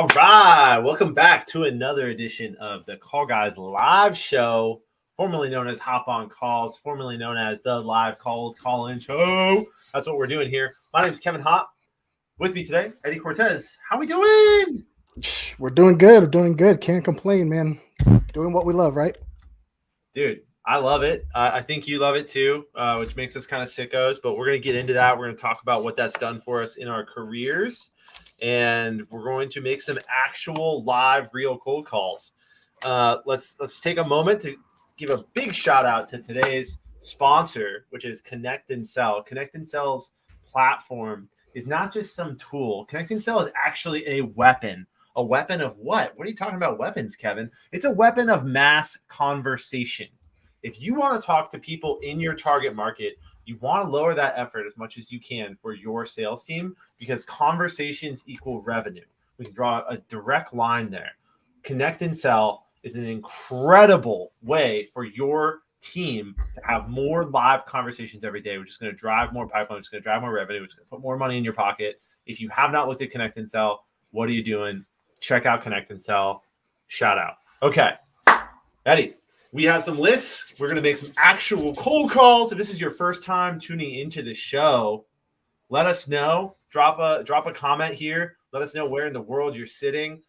All right, welcome back to another edition of the Call Guys live show, formerly known as Hop On Calls, formerly known as the live call-in show. That's what we're doing here. My name's Kevin Hop. With me today, Eddie Cortez. How we doing? We're doing good. We're doing good. Can't complain, man. Doing what we love, right? Dude, I love it. I think you love it too, which makes us kind of sickos, but we're going to get into that. We're going to talk about what that's done for us in our careers, and we're going to make some actual live real cold calls. Let's take a moment to give a big shout out to today's sponsor, which is ConnectAndSell. ConnectAndSell's platform is not just some tool. ConnectAndSell is actually a weapon. A weapon of what? What are you talking about weapons, Kevin? It's a weapon of mass conversation. If you want to talk to people in your target market, you want to lower that effort as much as you can for your sales team because conversations equal revenue. We can draw a direct line there. ConnectAndSell is an incredible way for your team to have more live conversations every day, which is going to drive more pipeline, which is going to drive more revenue, which is going to put more money in your pocket. If you have not looked at ConnectAndSell, what are you doing? Check out ConnectAndSell. Shout out. Okay, Eddie, we have some lists. We're going to make some actual cold calls. If this is your first time tuning into the show, let us know. Drop a comment here. Let us know where in the world you're sitting.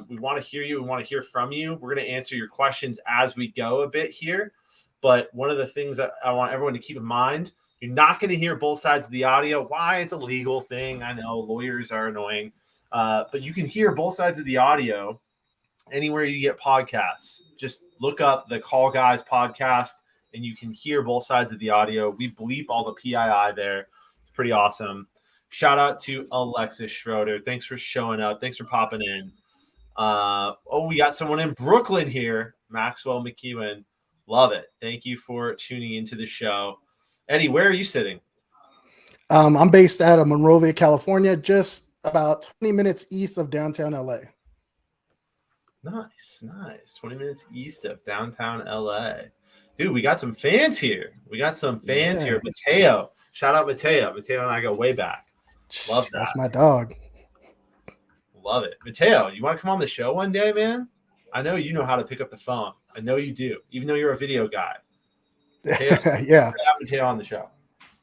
We want to hear you. We want to hear from you. We're going to answer your questions as we go a bit here. But one of the things that I want everyone to keep in mind, you're not going to hear both sides of the audio. Why? It's a legal thing. I know lawyers are annoying. But you can hear both sides of the audio anywhere you get podcasts. Just look up the Call Guys podcast and you can hear both sides of the audio. We bleep all the PII there. It's pretty awesome. Shout out to Alexis Schroeder. Thanks for showing up. Thanks for popping in. We got someone in Brooklyn here. Maxwell McEwen. Love it. Thank you for tuning into the show. Eddie, where are you sitting? I'm based out of Monrovia, California, just about 20 minutes east of downtown LA. Nice. 20 minutes east of downtown LA. Dude, we got some fans here. Here. Mateo. Shout out Mateo. Mateo and I go way back. Love that. That's my dog. Love it. Mateo, you want to come on the show one day, man? I know you know how to pick up the phone. I know you do, even though you're a video guy. Mateo, yeah. Have Mateo on the show.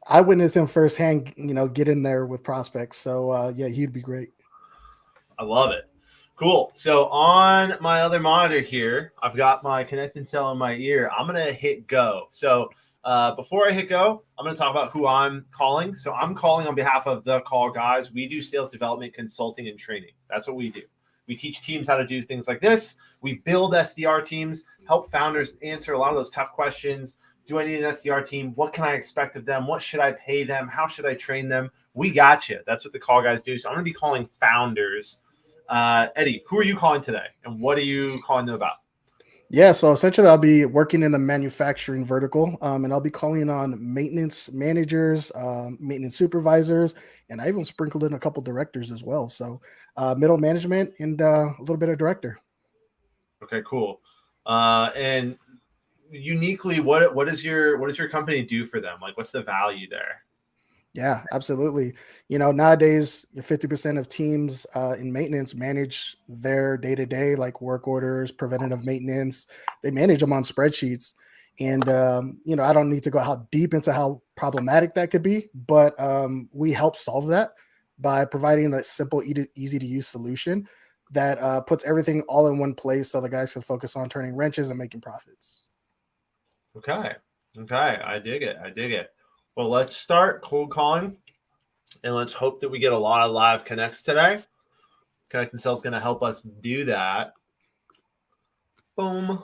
I witnessed him firsthand, get in there with prospects. So, yeah, he'd be great. I love it. Cool. So on my other monitor here, I've got my ConnectAndSell in my ear. I'm going to hit go. So before I hit go, I'm going to talk about who I'm calling. So I'm calling on behalf of the Call Guys. We do sales development, consulting, and training. That's what we do. We teach teams how to do things like this. We build SDR teams, help founders answer a lot of those tough questions. Do I need an SDR team? What can I expect of them? What should I pay them? How should I train them? We got you. That's what the Call Guys do. So I'm going to be calling founders. Eddie, who are you calling today? And what are you calling them about? Yeah, so essentially I'll be working in the manufacturing vertical, and I'll be calling on maintenance managers, maintenance supervisors, and I even sprinkled in a couple directors as well. So middle management and a little bit of director. Okay, cool. And uniquely, what does your company do for them? Like, what's the value there? Yeah, absolutely. Nowadays, 50% of teams in maintenance manage their day-to-day, like work orders, preventative maintenance. They manage them on spreadsheets. And, I don't need to go how deep into how problematic that could be, but we help solve that by providing a simple, easy-to-use solution that puts everything all in one place so the guys can focus on turning wrenches and making profits. Okay. I dig it. Well, let's start cold calling, and let's hope that we get a lot of live connects today. ConnectAndSell is going to help us do that. Boom.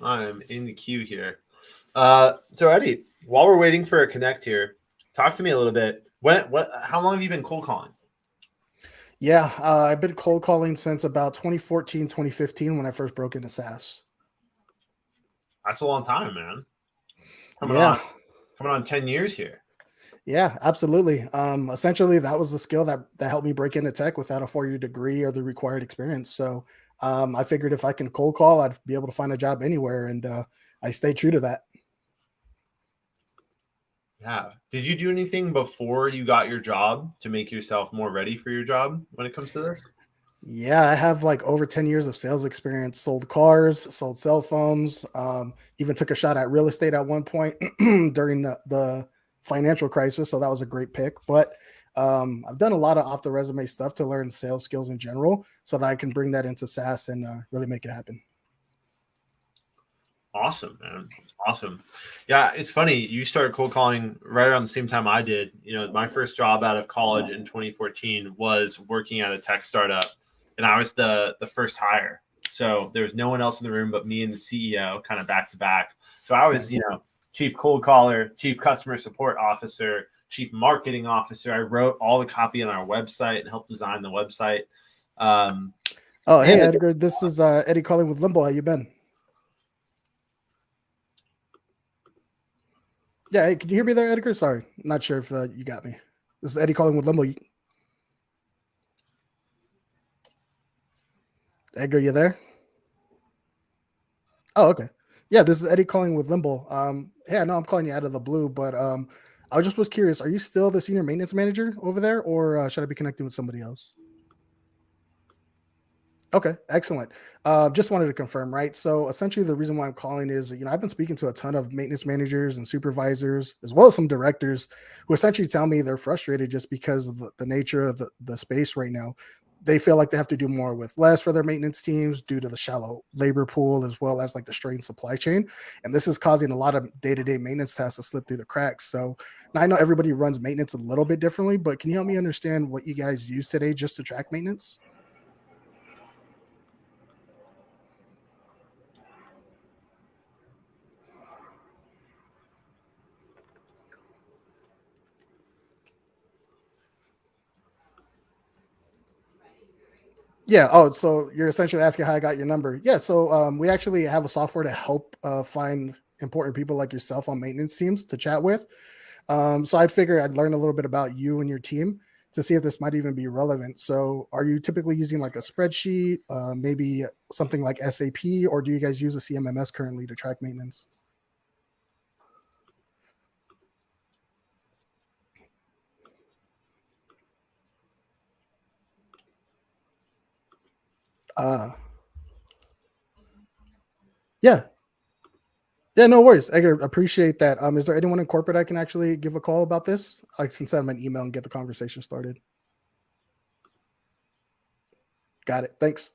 I'm in the queue here. So, Eddie, while we're waiting for a connect here, talk to me a little bit. How long have you been cold calling? Yeah, I've been cold calling since about 2014, 2015 when I first broke into SaaS. That's a long time, man. Coming on 10 years here. Yeah, absolutely. Essentially, that was the skill that helped me break into tech without a 4-year degree or the required experience. So I figured if I can cold call, I'd be able to find a job anywhere. And I stayed true to that. Yeah. Did you do anything before you got your job to make yourself more ready for your job when it comes to this? Yeah, I have like over 10 years of sales experience, sold cars, sold cell phones, even took a shot at real estate at one point during the financial crisis. So that was a great pick. But I've done a lot of off the resume stuff to learn sales skills in general so that I can bring that into SaaS and really make it happen. Awesome, man. Awesome. Yeah, it's funny. You started cold calling right around the same time I did. My first job out of college in 2014 was working at a tech startup, and I was the first hire. So there was no one else in the room but me and the CEO, kind of back to back. So I was, Nice. chief cold caller, chief customer support officer, chief marketing officer. I wrote all the copy on our website and helped design the website. Oh, hey, Man, Edgar. This is Eddie calling with Limbo. How you been? Yeah, hey, can you hear me there, Edgar? Sorry, not sure if you got me. This is Eddie calling with Limbo. Edgar, you there? Oh, okay. Yeah, this is Eddie calling with Limbo. Hey, I know I'm calling you out of the blue, but I just was curious. Are you still the senior maintenance manager over there, or should I be connecting with somebody else? Okay, excellent. Just wanted to confirm, right? So essentially, the reason why I'm calling is, I've been speaking to a ton of maintenance managers and supervisors, as well as some directors, who essentially tell me they're frustrated just because of the nature of the space right now. They feel like they have to do more with less for their maintenance teams due to the shallow labor pool, as well as like the strained supply chain. And this is causing a lot of day-to-day maintenance tasks to slip through the cracks. So now I know everybody runs maintenance a little bit differently, but can you help me understand what you guys use today just to track maintenance? Yeah. Oh, so you're essentially asking how I got your number. Yeah. So we actually have a software to help find important people like yourself on maintenance teams to chat with. So I figured I'd learn a little bit about you and your team to see if this might even be relevant. So are you typically using like a spreadsheet, maybe something like SAP, or do you guys use a CMMS currently to track maintenance? Uh, yeah. Yeah, no worries. I appreciate that. Is there anyone in corporate I can actually give a call about this? I can send them an email and get the conversation started. Got it. Thanks.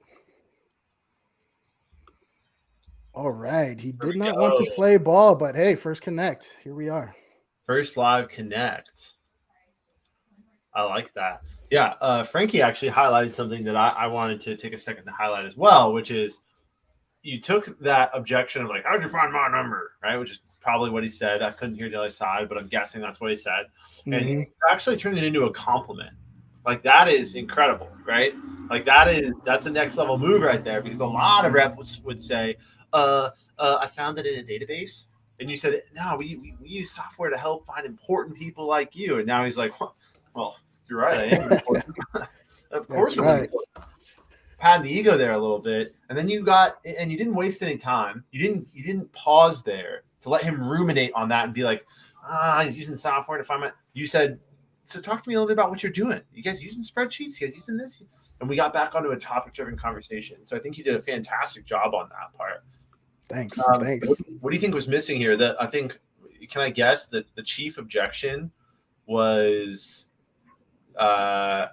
All right. He there did we not want to go. play ball, but hey, first connect. Here we are. First live connect. I like that. Yeah, Frankie actually highlighted something that I wanted to take a second to highlight as well, which is you took that objection of like, how'd you find my number? Right, which is probably what he said. I couldn't hear the other side, but I'm guessing that's what he said. And you Hmm. actually turned it into a compliment. Like that is incredible, right? Like that's a next level move right there because a lot of reps would say, I found it in a database. And you said, no, we use software to help find important people like you. And now he's like, well, you're right. I am important. Of That's course I'm right. important. Pat the ego there a little bit, and then you didn't waste any time. You didn't pause there to let him ruminate on that and be like, he's using software to find my. You said, so talk to me a little bit about what you're doing. You guys using spreadsheets? You guys using this? And we got back onto a topic-driven conversation. So I think you did a fantastic job on that part. Thanks. Thanks. What do you think was missing here? That I think, can I guess that the chief objection was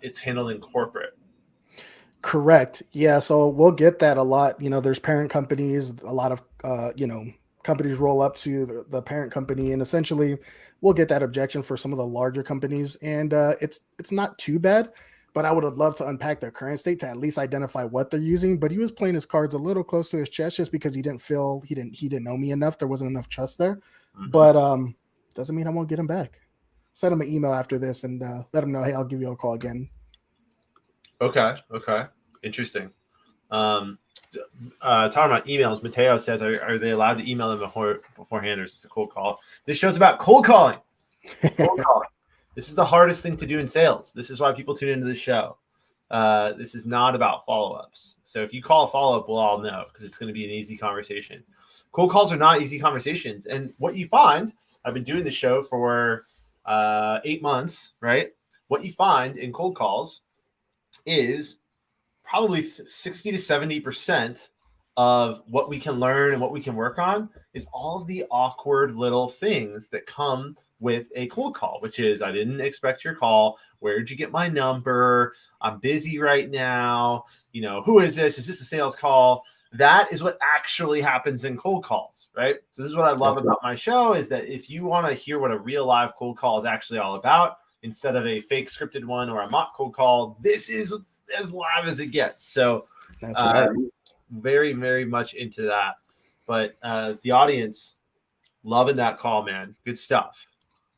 it's handled in corporate. Correct. Yeah. So we'll get that a lot. There's parent companies, a lot of, companies roll up to the parent company, and essentially we'll get that objection for some of the larger companies. And it's not too bad, but I would have loved to unpack the current state to at least identify what they're using. But he was playing his cards a little close to his chest just because he didn't know me enough. There wasn't enough trust there. Mhm. But doesn't mean I won't get him back. Send him an email after this and let him know, hey, I'll give you a call again. Okay. Okay. Interesting. Um, talking about emails, Mateo says, are they allowed to email them beforehand, or is this a cold call? This show's about cold calling. Cold calling. This is the hardest thing to do in sales. This is why people tune into the show. This is not about follow-ups. So if you call a follow-up, we'll all know because it's going to be an easy conversation. Cold calls are not easy conversations. And what you find, I've been doing the show for 8 months, right? What you find in cold calls is probably 60 to 70% of what we can learn and what we can work on is all of the awkward little things that come with a cold call, which is, I didn't expect your call. Where'd you get my number? I'm busy right now. You know, who is this? Is this a sales call? That is what actually happens in cold calls, right? So this is what I love about my show, is that if you want to hear what a real live cold call is actually all about, instead of a fake scripted one or a mock cold call, this is as live as it gets. So That's right. Very, very much into that. But the audience loving that call, man. Good stuff.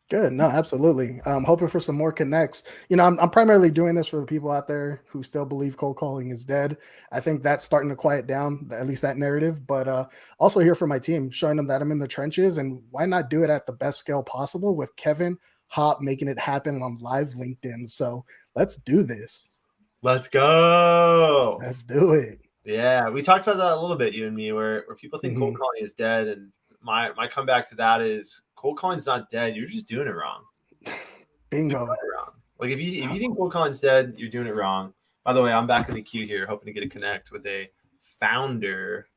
Good. No, absolutely. I'm hoping for some more connects. You know, I'm primarily doing this for the people out there who still believe cold calling is dead. I think that's starting to quiet down, at least that narrative. But also here for my team, showing them that I'm in the trenches, and why not do it at the best scale possible with Kevin Hop making it happen on live LinkedIn. So let's do this. Let's go. Let's do it. Yeah, we talked about that a little bit, you and me, where people think cold calling is dead, and my comeback to that is cold calling's not dead. You're just doing it wrong. Bingo. Doing it wrong. Like if you think cold calling's dead, you're doing it wrong. By the way, I'm back in the queue here, hoping to get a connect with a founder.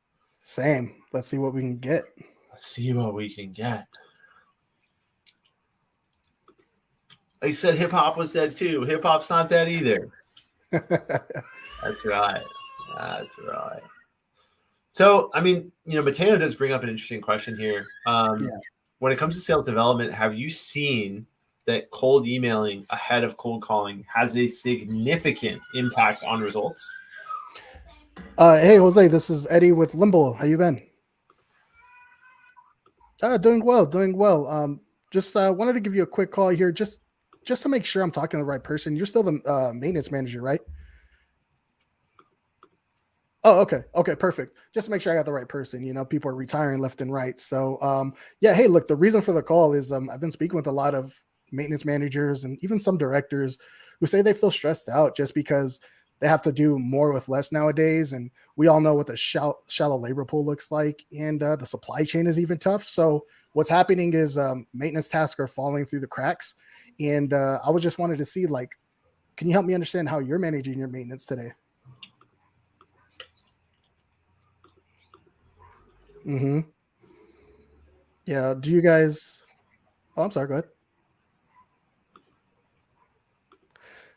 Same. Let's see what we can get. Let's see what we can get. They said hip hop was dead too. Hip hop's not dead either. That's right. That's right. So, I mean, you know, Mateo does bring up an interesting question here. When it comes to sales development, have you seen that cold emailing ahead of cold calling has a significant impact on results? Hey, Jose, this is Eddie with Limbo. How you been? Doing well. Just wanted to give you a quick call here, just to make sure I'm talking to the right person. You're still the maintenance manager, right? Oh, okay. Okay, perfect. Just to make sure I got the right person. You know, people are retiring left and right. So, yeah, hey, look, the reason for the call is I've been speaking with a lot of maintenance managers and even some directors who say they feel stressed out just because they have to do more with less nowadays. And we all know what the shallow labor pool looks like. And the supply chain is even tough. So what's happening is maintenance tasks are falling through the cracks. And I was just wanted to see, like, can you help me understand how you're managing your maintenance today? Yeah. Do you guys? Oh, I'm sorry. Go ahead.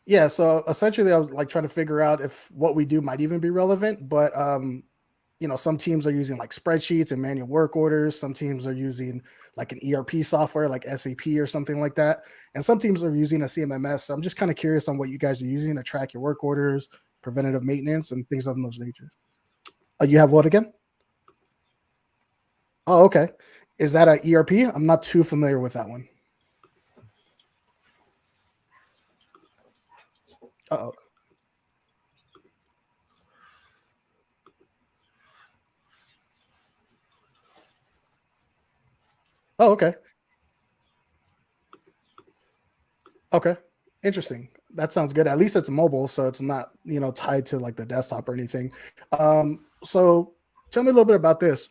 Yeah. So essentially, I was like trying to figure out if what we do might even be relevant. But you know, some teams are using like spreadsheets and manual work orders. Some teams are using like an ERP software like SAP or something like that. And some teams are using a CMMS. So I'm just kind of curious on what you guys are using to track your work orders, preventative maintenance, and things of those nature. You have what again? Oh, okay. Is that a ERP? I'm not too familiar with that one. Oh, oh, okay. Okay. Interesting. That sounds good. At least it's mobile, so it's not, you know, tied to like the desktop or anything. So tell me a little bit about this.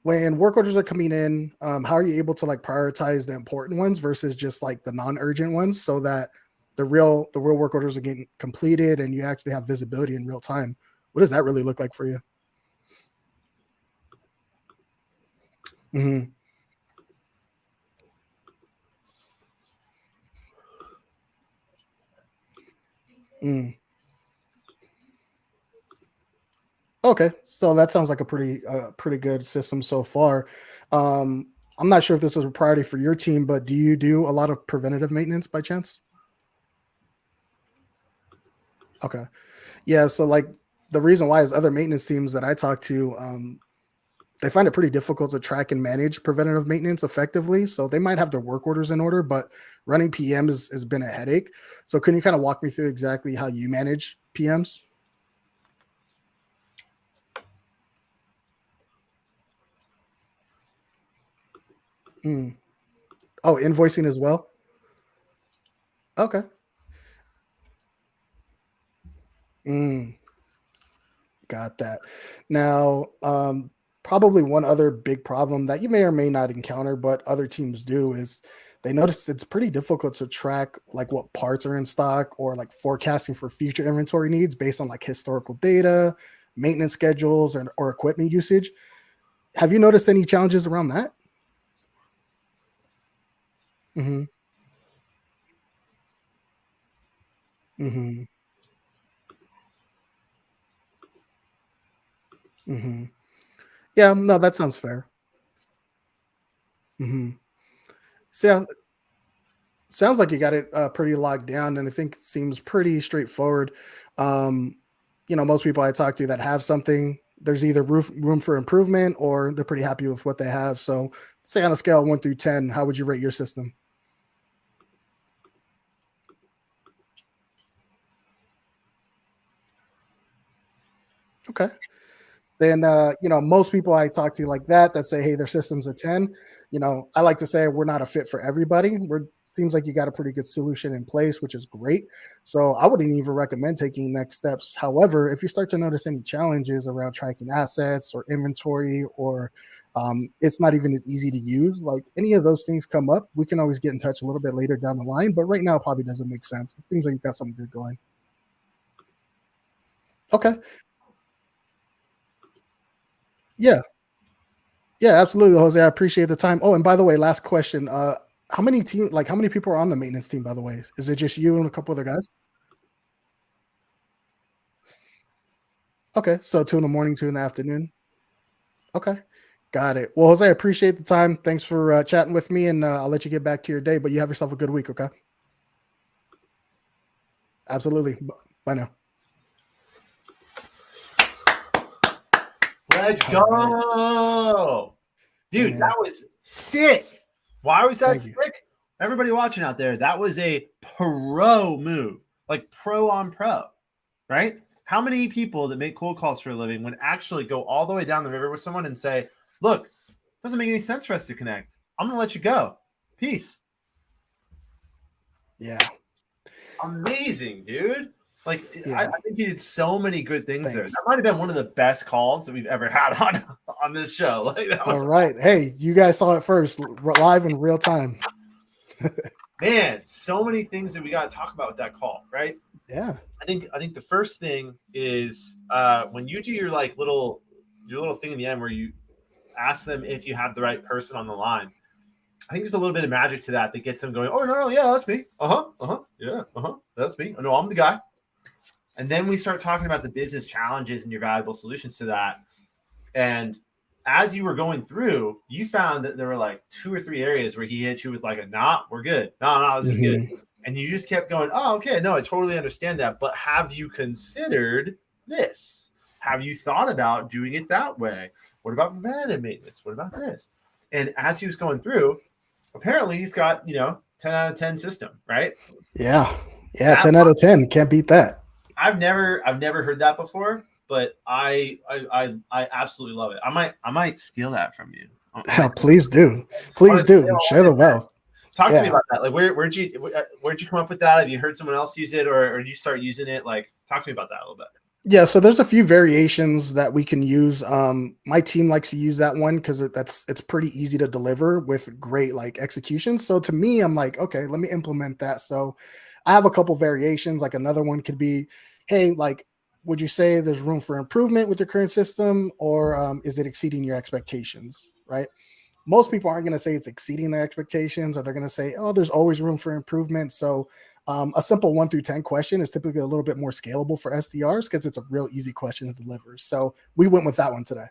When work orders are coming in, how are you able to like prioritize the important ones versus just like the non-urgent ones so that the real work orders are getting completed and you actually have visibility in real time? What does that really look like for you? Hmm. Mm. Okay, so that sounds like a pretty good system so far. Um, I'm not sure if this is a priority for your team, but do you do a lot of preventative maintenance by chance? Okay. Yeah, so like the reason why is other maintenance teams that I talk to, they find it pretty difficult to track and manage preventative maintenance effectively. So they might have their work orders in order, but running PMs has been a headache. So can you kind of walk me through exactly how you manage PMs? Mm. Oh, invoicing as well. Okay. Mm. Got that. Now, probably one other big problem that you may or may not encounter, but other teams do is they noticed it's pretty difficult to track like what parts are in stock or like forecasting for future inventory needs based on like historical data, maintenance schedules, or equipment usage. Have you noticed any challenges around that? Hmm. Hmm. Hmm. Yeah, no, that sounds fair. Hmm. So yeah, sounds like you got it pretty locked down, and I think it seems pretty straightforward. Um, most people I talk to that have something, there's either room for improvement or they're pretty happy with what they have. So, say on a scale of 1 through 10, how would you rate your system? Okay. Then most people I talk to like that say, hey, their system's a 10. I like to say we're not a fit for everybody. We're Seems like you got a pretty good solution in place, which is great. So I wouldn't even recommend taking next steps. However, if you start to notice any challenges around tracking assets or inventory, or it's not even as easy to use, like any of those things come up, we can always get in touch a little bit later down the line. But right now, it probably doesn't make sense. It seems like you got something good going. Okay. Yeah. Yeah, absolutely, Jose. I appreciate the time. Oh, and by the way, last question. How many people are on the maintenance team, by the way? Is it just you and a couple other guys? Okay. So two in the morning, two in the afternoon. Okay. Got it. Well, Jose, I appreciate the time. Thanks for chatting with me, and I'll let you get back to your day, but you have yourself a good week. Okay. Absolutely. Bye now. Let's All right. go. Hey, Dude, man. that was sick. Why was that Thank you. sick? Everybody watching out there, that was a pro move, like pro on pro, right? How many people that make cold calls for a living would actually go all the way down the river with someone and say, look, it doesn't make any sense for us to connect. I'm going to let you go. Peace. Yeah. Amazing, dude. Like, I Yeah. think you did so many good things there. Thanks. That might have been one of the best calls that we've ever had on this show. Like, that All was right. Hey, you guys saw it first, live in real time. man, so many things that we got to talk about with that call, right? Yeah. I think the first thing is when you do your little thing in the end where you ask them if you have the right person on the line. I think there's a little bit of magic to that gets them going. Oh no, yeah, that's me. Yeah, that's me. Oh, no, I'm the guy. And then we start talking about the business challenges and your valuable solutions to that. And as you were going through, you found that there were like 2 or 3 areas where he hit you with like a nah, we're good. No, this is good. Hmm. And you just kept going, oh, okay, no, I totally understand that. But have you considered this? Have you thought about doing it that way? What about preventative maintenance? What about this? And as he was going through, apparently he's got, 10 out of 10 system, right? Yeah. Yeah. And 10 out of 10. Can't beat that. I've never heard that before, but I absolutely love it. I might steal that from you. I might, Please do. I Please want to do. steal Share the wealth. Talk to me Yeah. about that. Like, where'd you come up with that? Have you heard someone else use it, or did you start using it? Like, talk to me about that a little bit. Yeah, so there's a few variations that we can use. My team likes to use that one because it's pretty easy to deliver with great like execution. So to me, I'm like, okay, let me implement that. So I have a couple variations. Like another one could be, hey, like, would you say there's room for improvement with your current system, or is it exceeding your expectations? Right. Most people aren't going to say it's exceeding their expectations, or they're going to say, oh, there's always room for improvement. So a simple 1 through 10 question is typically a little bit more scalable for SDRs because it's a real easy question to deliver. So we went with that one today.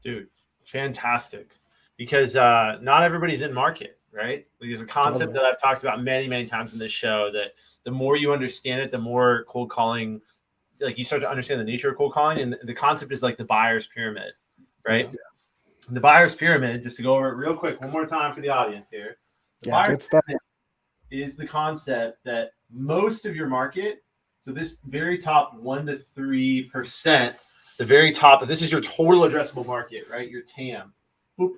Dude, fantastic. Because not everybody's in market, right? Like, there's a concept Totally. that I've talked about many, many times in this show that the more you understand it, the more cold calling, like you start to understand the nature of cold calling. And the concept is like the buyer's pyramid, right? Yeah. The buyer's pyramid, just to go over it real quick, one more time for the audience here. The Yeah. buyer's Good stuff. pyramid is the concept that most of your market, so this very top 1 to 3%, the very top, this is your total addressable market, right? Your TAM. Boop.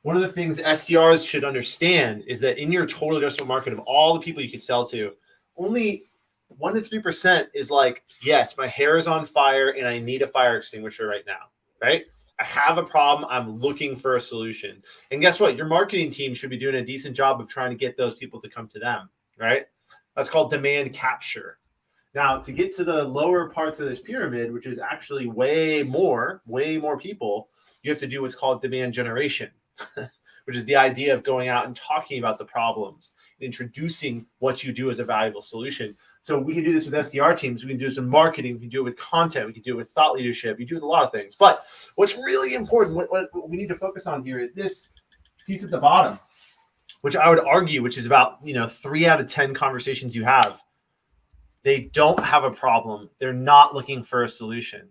One of the things SDRs should understand is that in your total addressable market of all the people you could sell to, only 1 to 3% is like, yes, my hair is on fire and I need a fire extinguisher right now, right? I have a problem. I'm looking for a solution. And guess what? Your marketing team should be doing a decent job of trying to get those people to come to them, right? That's called demand capture. Now, to get to the lower parts of this pyramid, which is actually way more people, you have to do what's called demand generation, which is the idea of going out and talking about the problems, introducing what you do as a valuable solution. So we can do this with SDR teams. We can do this in marketing. We can do it with content. We can do it with thought leadership. You do it with a lot of things. But what's really important, what we need to focus on here is this piece at the bottom, which I would argue, which is about 3 out of 10 conversations you have. They don't have a problem. They're not looking for a solution.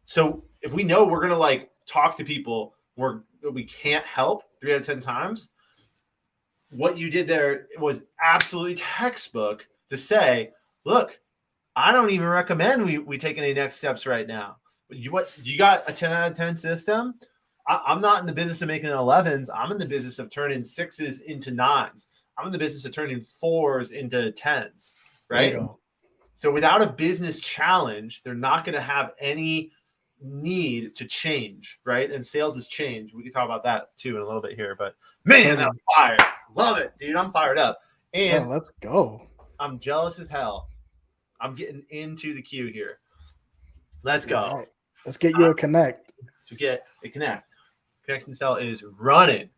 So if we know we're going to talk to people where we can't help 3 out of 10 times, what you did there was absolutely textbook to say, look, I don't even recommend we take any next steps right now. You got a 10 out of 10 system? I'm not in the business of making 11s. I'm in the business of turning 6s into 9s. I'm in the business of turning 4s into 10s, right? So without a business challenge, they're not going to have any need to change, right? And sales is change. We can talk about that too in a little bit here, but man, I'm fired. Love it, dude. I'm fired up. And let's go. I'm jealous as hell. I'm getting into the queue here. Let's go. Right. Let's get you a connect. To get a connect. ConnectAndSell is running.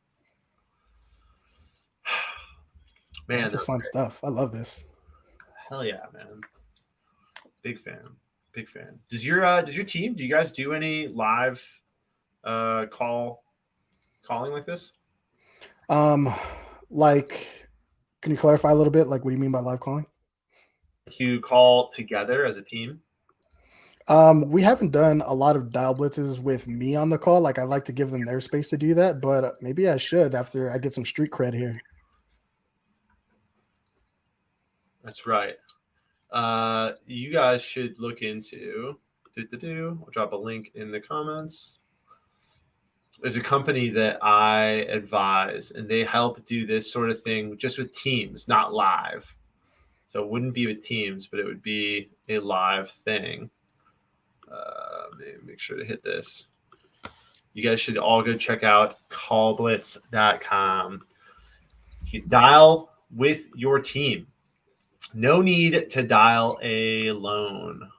Man, this is fun stuff. I love this. Hell yeah, man. Big fan. Does your team, do you guys do any live calling like this? Can you clarify a little bit? Like, what do you mean by live calling? You call together as a team? We haven't done a lot of dial blitzes with me on the call. Like, I like to give them their space to do that, but maybe I should after I get some street cred here. That's right. You guys should look into I'll drop a link in the comments. There's a company that I advise, and they help do this sort of thing just with teams, not live. So it wouldn't be with teams, but it would be a live thing. Make sure to hit this. You guys should all go check out callblitz.com. You dial with your team. No need to dial alone.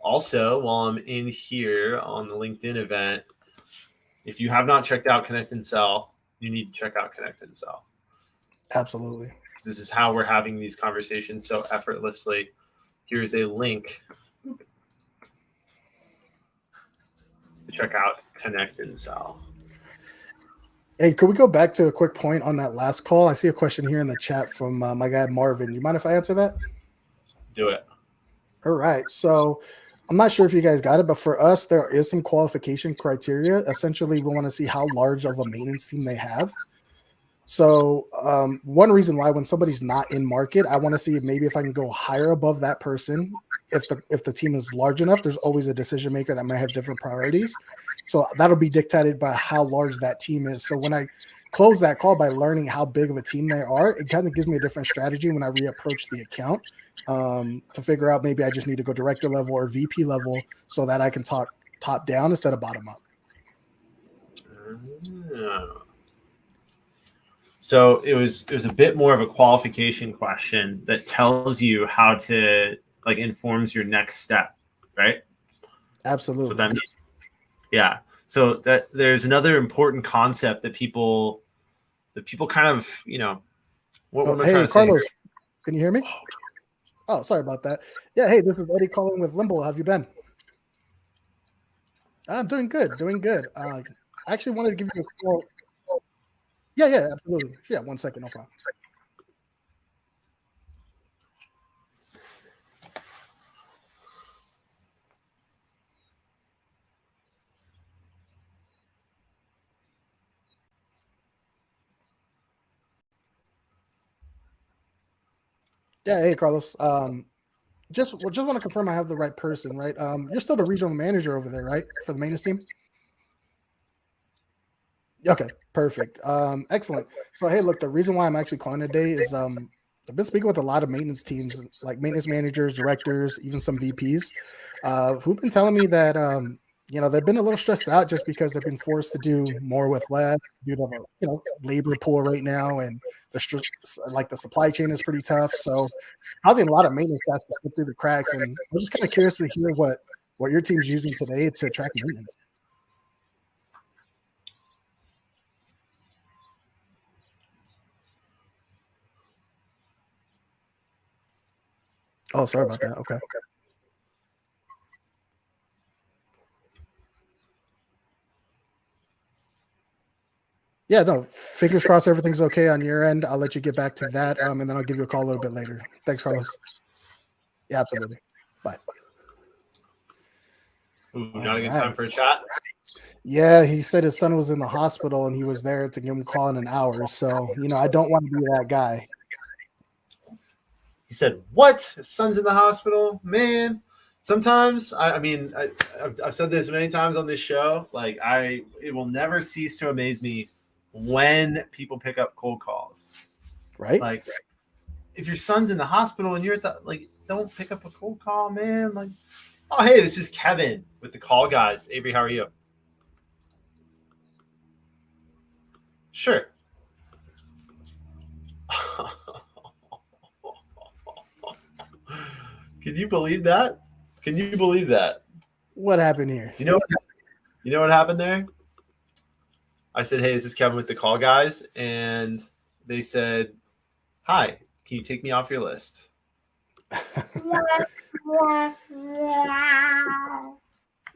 Also, while I'm in here on the LinkedIn event, if you have not checked out ConnectAndSell, you need to check out ConnectAndSell. Absolutely. This is how we're having these conversations so effortlessly. Here's a link to check out ConnectAndSell. Hey, could we go back to a quick point on that last call? I see a question here in the chat from my guy Marvin. You mind if I answer that? Do it. All right. So I'm not sure if you guys got it, but for us, there is some qualification criteria. Essentially, we want to see how large of a maintenance team they have. So one reason why when somebody's not in market, I want to see maybe if I can go higher above that person. If the team is large enough, there's always a decision maker that might have different priorities. So that'll be dictated by how large that team is. So when I close that call by learning how big of a team they are, it kind of gives me a different strategy when I reapproach the account to figure out maybe I just need to go director level or VP level so that I can talk top down instead of bottom up. So it was a bit more of a qualification question that tells you how to informs your next step, right? Absolutely. So that means, yeah. So that there's another important concept that people kind of, what am I trying to Carlos, say? Can you hear me? Oh, sorry about that. Yeah. Hey, this is Eddie calling with Limbo. How have you been? I'm doing good. I actually wanted to give you a call. Yeah, absolutely. Yeah, 1 second, no problem. Yeah, hey Carlos. Just want to confirm I have the right person, right? You're still the regional manager over there, right, for the maintenance team? Okay, perfect. Excellent. So hey, look, the reason why I'm actually calling today is I've been speaking with a lot of maintenance teams, like maintenance managers, directors, even some VPs, who've been telling me that they've been a little stressed out just because they've been forced to do more with less due to the labor pool right now, and the supply chain is pretty tough. So, causing a lot of maintenance tasks to slip through the cracks. And I'm just kind of curious to hear what your team's using today to track maintenance. Oh, sorry about that. Okay. Yeah, no, fingers crossed everything's okay on your end. I'll let you get back to that, and then I'll give you a call a little bit later. Thanks, Carlos. Yeah, absolutely. Bye. Ooh, not a good time for a chat. Yeah, he said his son was in the hospital and he was there to give him a call in an hour. So, I don't want to be that guy. He said, "What? His son's in the hospital, man." Sometimes, I've said this many times on this show. Like, it will never cease to amaze me when people pick up cold calls. Right? Like, if your son's in the hospital and you're at the don't pick up a cold call, man. Like, oh, hey, this is Kevin with the Call Guys. Avery, how are you? Sure. Can you believe that? Can you believe that? What happened here? You know what happened there? I said, "Hey, this is Kevin with the Call Guys," and they said, "Hi, can you take me off your list?"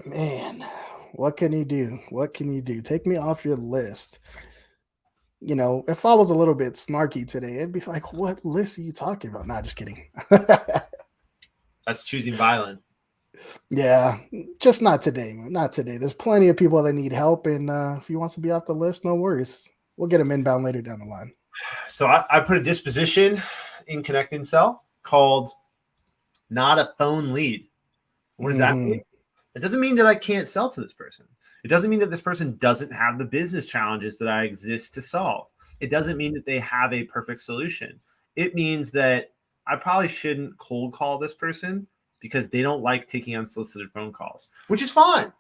Man, what can you do? What can you do? Take me off your list. If I was a little bit snarky today, it'd be like, what list are you talking about? Nah, just kidding. That's choosing violence. Yeah, just not today. Not today. There's plenty of people that need help, and if he wants to be off the list, no worries. We'll get him inbound later down the line. So I put a disposition in ConnectAndSell called "not a phone lead." What does that mean? It doesn't mean that I can't sell to this person. It doesn't mean that this person doesn't have the business challenges that I exist to solve. It doesn't mean that they have a perfect solution. It means that I probably shouldn't cold call this person because they don't like taking unsolicited phone calls, which is fine.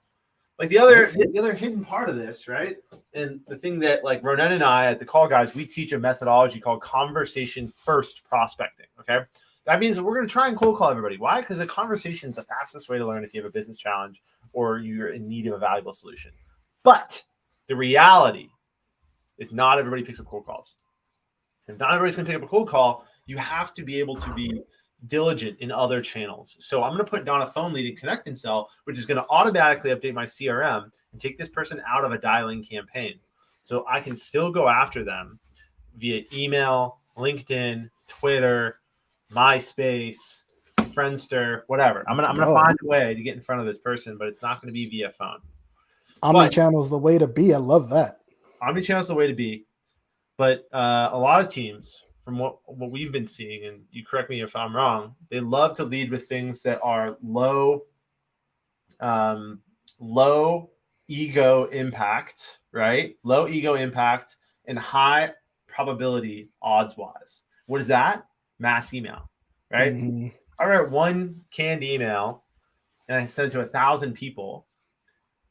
Like the other hidden part of this, right? And the thing that like Ronan and I at the Call Guys, we teach a methodology called conversation first prospecting. Okay. That means that we're going to try and cold call everybody. Why? Because a conversation is the fastest way to learn if you have a business challenge or you're in need of a valuable solution. But the reality is not everybody picks up cold calls. If not everybody's going to pick up a cold call, you have to be able to be diligent in other channels. So I'm going to put down a phone lead in ConnectAndSell, which is going to automatically update my CRM and take this person out of a dialing campaign. So I can still go after them via email, LinkedIn, Twitter, MySpace, Friendster, whatever. I'm gonna find a way to get in front of this person, but it's not going to be via phone. Omnichannel is the way to be. I love that. Omnichannel is the way to be. But a lot of teams, from what we've been seeing, and you correct me if I'm wrong, they love to lead with things that are low ego impact, right? Low ego impact and high probability odds wise. What is that? Mass email, right? Mm-hmm. I write one canned email and I send it to 1,000 people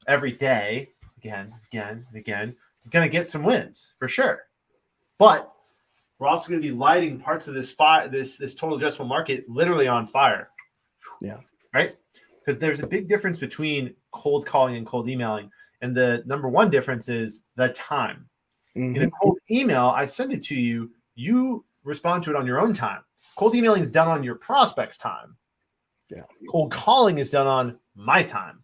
every day, again. I'm going to get some wins for sure. But we're also going to be lighting parts of this total addressable market literally on fire. Yeah. Right? Because there's a big difference between cold calling and cold emailing. And the number one difference is the time. Mm-hmm. In a cold email, I send it to you. You respond to it on your own time. Cold emailing is done on your prospect's time. Yeah. Cold calling is done on my time.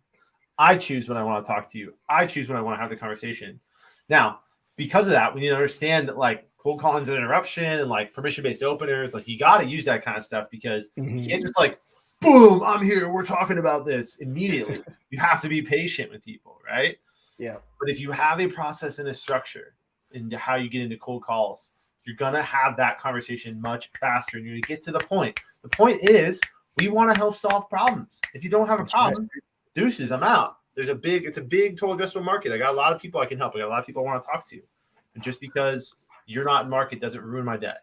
I choose when I want to talk to you. I choose when I want to have the conversation. Now, because of that, we need to understand that like cold calling is an interruption and like permission-based openers, like you got to use that kind of stuff because you can't just like, boom, I'm here. We're talking about this immediately. You have to be patient with people, right? Yeah. But if you have a process and a structure into how you get into cold calls, you're going to have that conversation much faster and you're going to get to the point. The point is we want to help solve problems. If you don't have a problem, deuces, I'm out. It's a big total addressable market. I got a lot of people I can help. I got a lot of people I want to talk to. And just because you're not in market doesn't ruin my day.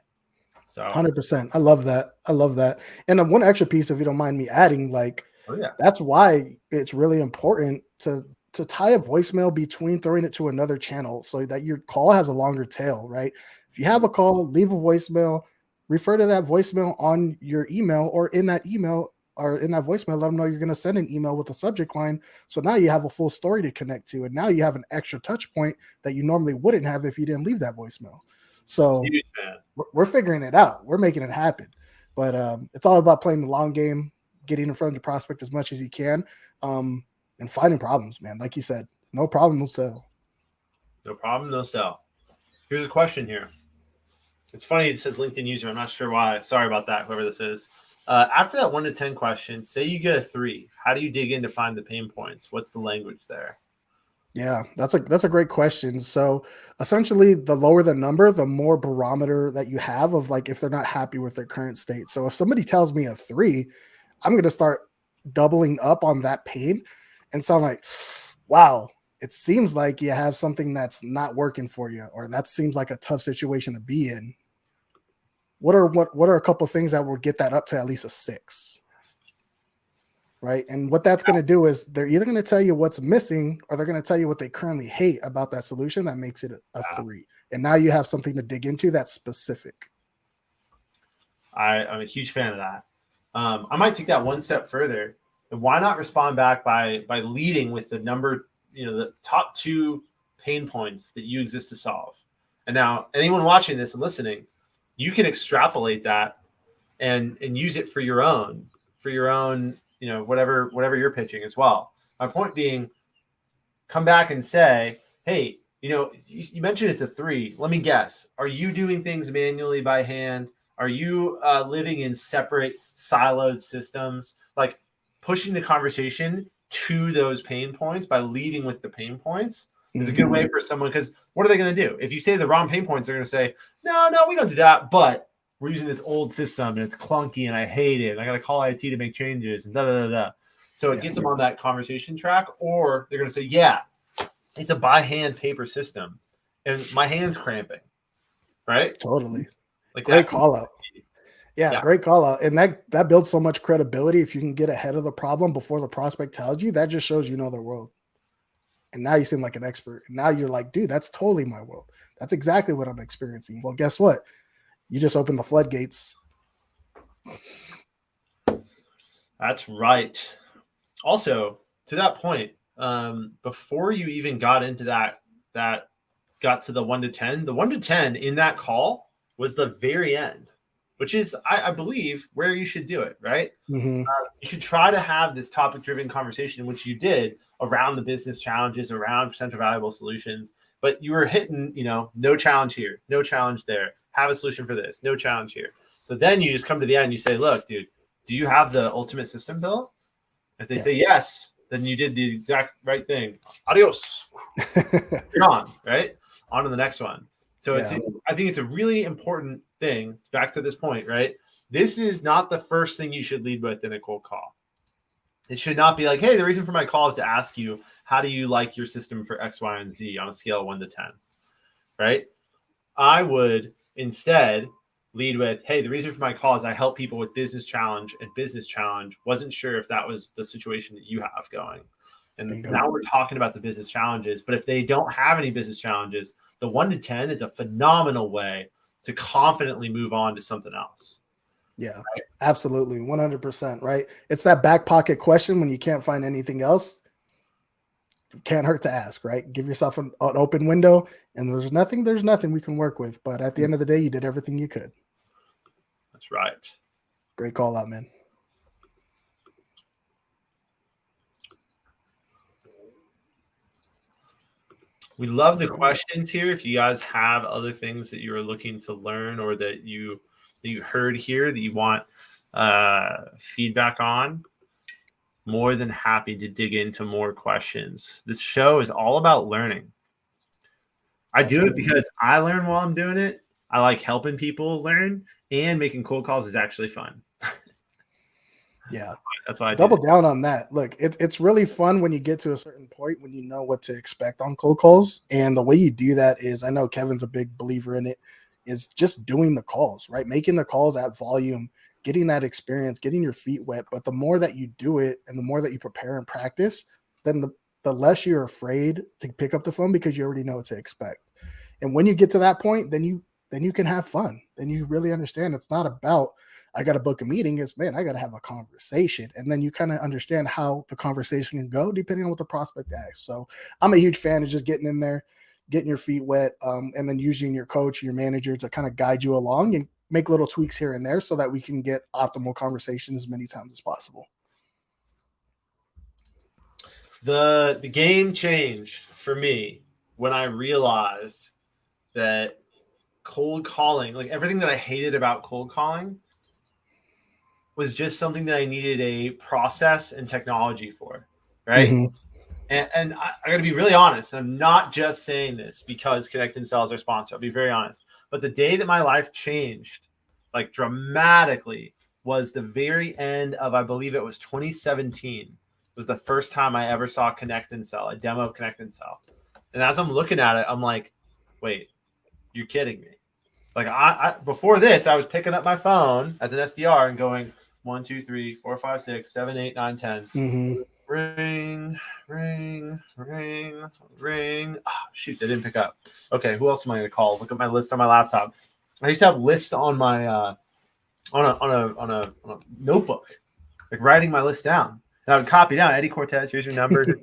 So 100%. I love that. I love that. And one extra piece, if you don't mind me adding, like oh yeah, that's why it's really important to tie a voicemail between throwing it to another channel so that your call has a longer tail, right? If you have a call, leave a voicemail, refer to that voicemail on your email or in that email or in that voicemail, let them know you're going to send an email with a subject line. So now you have a full story to connect to. And now you have an extra touch point that you normally wouldn't have if you didn't leave that voicemail. So huge fan. we're figuring it out. We're making it happen. But it's all about playing the long game, getting in front of the prospect as much as you can, and finding problems, man. Like you said, no problem, no sell. No problem, no sell. Here's a question here. It's funny it says LinkedIn user. I'm not sure why. Sorry about that, whoever this is. After that 1 to 10 question, say you get a 3. How do you dig in to find the pain points? What's the language there? Yeah, that's a great question. So essentially, the lower the number, the more barometer that you have of like if they're not happy with their current state. So if somebody tells me a 3, I'm going to start doubling up on that pain and sound like, wow, it seems like you have something that's not working for you, or that seems like a tough situation to be in. What are a couple things that will get that up to at least a 6? Right. And what that's going to do is they're either going to tell you what's missing or they're going to tell you what they currently hate about that solution that makes it a 3. And now you have something to dig into that's specific. I'm a huge fan of that. I might take that one step further. And why not respond back by leading with the number, the top 2 pain points that you exist to solve. And now anyone watching this and listening, you can extrapolate that and use it for your own, whatever you're pitching as well. My point being, come back and say, hey, you mentioned it's a 3. Let me guess. Are you doing things manually by hand? Are you living in separate siloed systems? Like pushing the conversation to those pain points by leading with the pain points is a good way for someone, because what are they going to do? If you say the wrong pain points, they're going to say, no, we don't do that, but we're using this old system and it's clunky and I hate it. I got to call IT to make changes and da. So it gets them on that conversation track, or they're going to say, yeah, it's a by hand paper system and my hand's cramping. Right? Totally. Like great call out. Yeah, great call out. And that builds so much credibility. If you can get ahead of the problem before the prospect tells you, that just shows you know their world. And now you seem like an expert. And now you're like, dude, that's totally my world. That's exactly what I'm experiencing. Well, guess what? You just opened the floodgates. That's right. Also, to that point, before you even got into that got to the 1 to 10, the 1 to 10 in that call was the very end, which is, I believe, where you should do it, right? Mm-hmm. You should try to have this topic-driven conversation, which you did around the business challenges, around potential valuable solutions, but you were hitting, no challenge here, no challenge there, have a solution for this, no challenge here. So then you just come to the end and you say, look, dude, do you have the ultimate system built? If they say yes, then you did the exact right thing. Adios. You're on, right? On to the next one. So I think it's a really important thing, back to this point, right? This is not the first thing you should lead with in a cold call. It should not be like, hey, the reason for my call is to ask you, how do you like your system for X, Y, and Z on a scale of 1 to 10, right? I would instead lead with, hey, the reason for my call is I help people with business challenge and business challenge. Wasn't sure if that was the situation that you have going. And now we're talking about the business challenges. But if they don't have any business challenges, the 1 to 10 is a phenomenal way to confidently move on to something else. Yeah, right? Absolutely. 100%. Right. It's that back pocket question when you can't find anything else. Can't hurt to ask, right? Give yourself an open window, and there's nothing we can work with. But at the end of the day, you did everything you could. That's right. Great call out, man. We love the questions here. If you guys have other things that you're looking to learn or that you heard here that you want feedback on, more than happy to dig into more questions. This show is all about learning. I do it because I learn while I'm doing it. I like helping people learn, and making cold calls is actually fun. Yeah. That's why I double down on that. Look, it's really fun when you get to a certain point when you know what to expect on cold calls. And the way you do that is, I know Kevin's a big believer in it. is just doing the calls, right? Making the calls at volume, getting that experience, getting your feet wet. But the more that you do it and the more that you prepare and practice, then the less you're afraid to pick up the phone because you already know what to expect. And when you get to that point, then you can have fun. Then you really understand it's not about I got to book a meeting. It's man, I got to have a conversation, and then you kind of understand how the conversation can go depending on what the prospect asks. So I'm a huge fan of just getting in there, getting your feet wet, and then using your coach, your manager to kind of guide you along and make little tweaks here and there so that we can get optimal conversation as many times as possible. The game changed for me when I realized that cold calling, like everything that I hated about cold calling, was just something that I needed a process and technology for, right? Mm-hmm. And I got to be really honest. I'm not just saying this because ConnectAndSell is our sponsor. I'll be very honest. But the day that my life changed, like dramatically, was the very end of, I believe it was 2017. Was the first time I ever saw ConnectAndSell, a demo of ConnectAndSell. And as I'm looking at it, I'm like, wait, you're kidding me. Like I before this, I was picking up my phone as an SDR and going 1, 2, 3, 4, 5, 6, 7, 8, 9, 10. Mm-hmm. Ring, ring, ring, ring. Oh, shoot, they didn't pick up. Okay, who else am I going to call? Look at my list on my laptop. I used to have lists on my on a notebook, like writing my list down. And I would copy down Eddie Cortez. Here's your number, and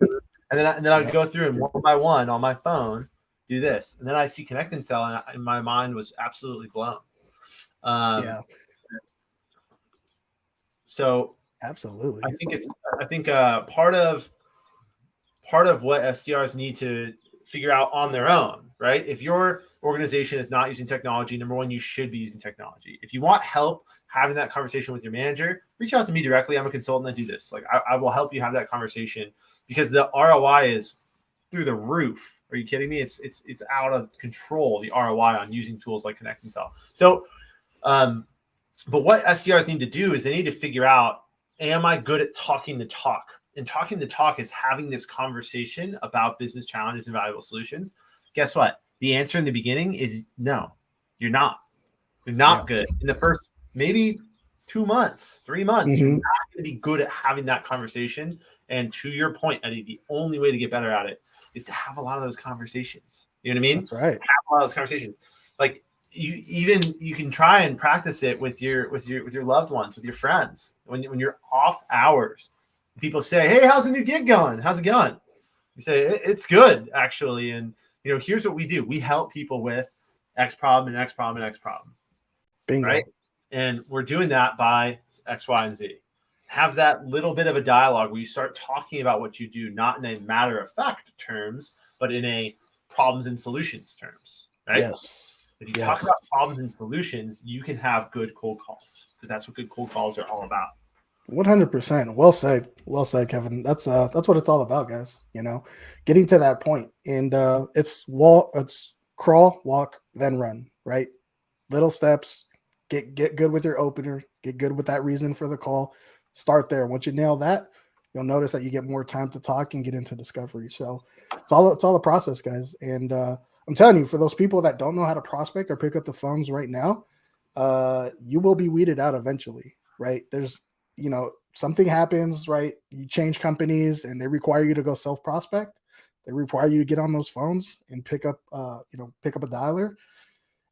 then I would go through and one by one on my phone do this, and then I see ConnectAndSell, and my mind was absolutely blown. So absolutely, I think part of what SDRs need to figure out on their own, right? If your organization is not using technology, number one, you should be using technology. If you want help having that conversation with your manager, reach out to me directly. I'm a consultant. I do this. Like I will help you have that conversation because the ROI is through the roof. Are you kidding me? It's out of control, the ROI on using tools like ConnectAndSell. So, but what SDRs need to do is they need to figure out, am I good at talking the talk? And talking the talk is having this conversation about business challenges and valuable solutions. Guess what? The answer in the beginning is no, you're not. You're not good. In the first maybe 2 months, 3 months, you're not going to be good at having that conversation. And to your point, Eddie, the only way to get better at it is to have a lot of those conversations. You know what I mean? That's right. Have a lot of those conversations. Like you can try and practice it with your loved ones, with your friends. When you're off hours, people say, "Hey, how's the new gig going? How's it going?" You say, "It's good, actually." And here's what we do: we help people with X problem and X problem and X problem. Bingo. Right? And we're doing that by X, Y, and Z. Have that little bit of a dialogue where you start talking about what you do, not in a matter of fact terms, but in a problems and solutions terms. Right? Yes. If you talk about problems and solutions, you can have good cold calls because that's what good cold calls are all about. 100%. Well said, Kevin. That's what it's all about, guys. Getting to that point, and it's crawl, walk, then run. Right, little steps. Get good with your opener. Get good with that reason for the call. Start there. Once you nail that, you'll notice that you get more time to talk and get into discovery. So it's all a process, guys. And I'm telling you, for those people that don't know how to prospect or pick up the phones right now, you will be weeded out eventually. Right? There's something happens, right? You change companies and they require you to go self-prospect. They require you to get on those phones and pick up a dialer.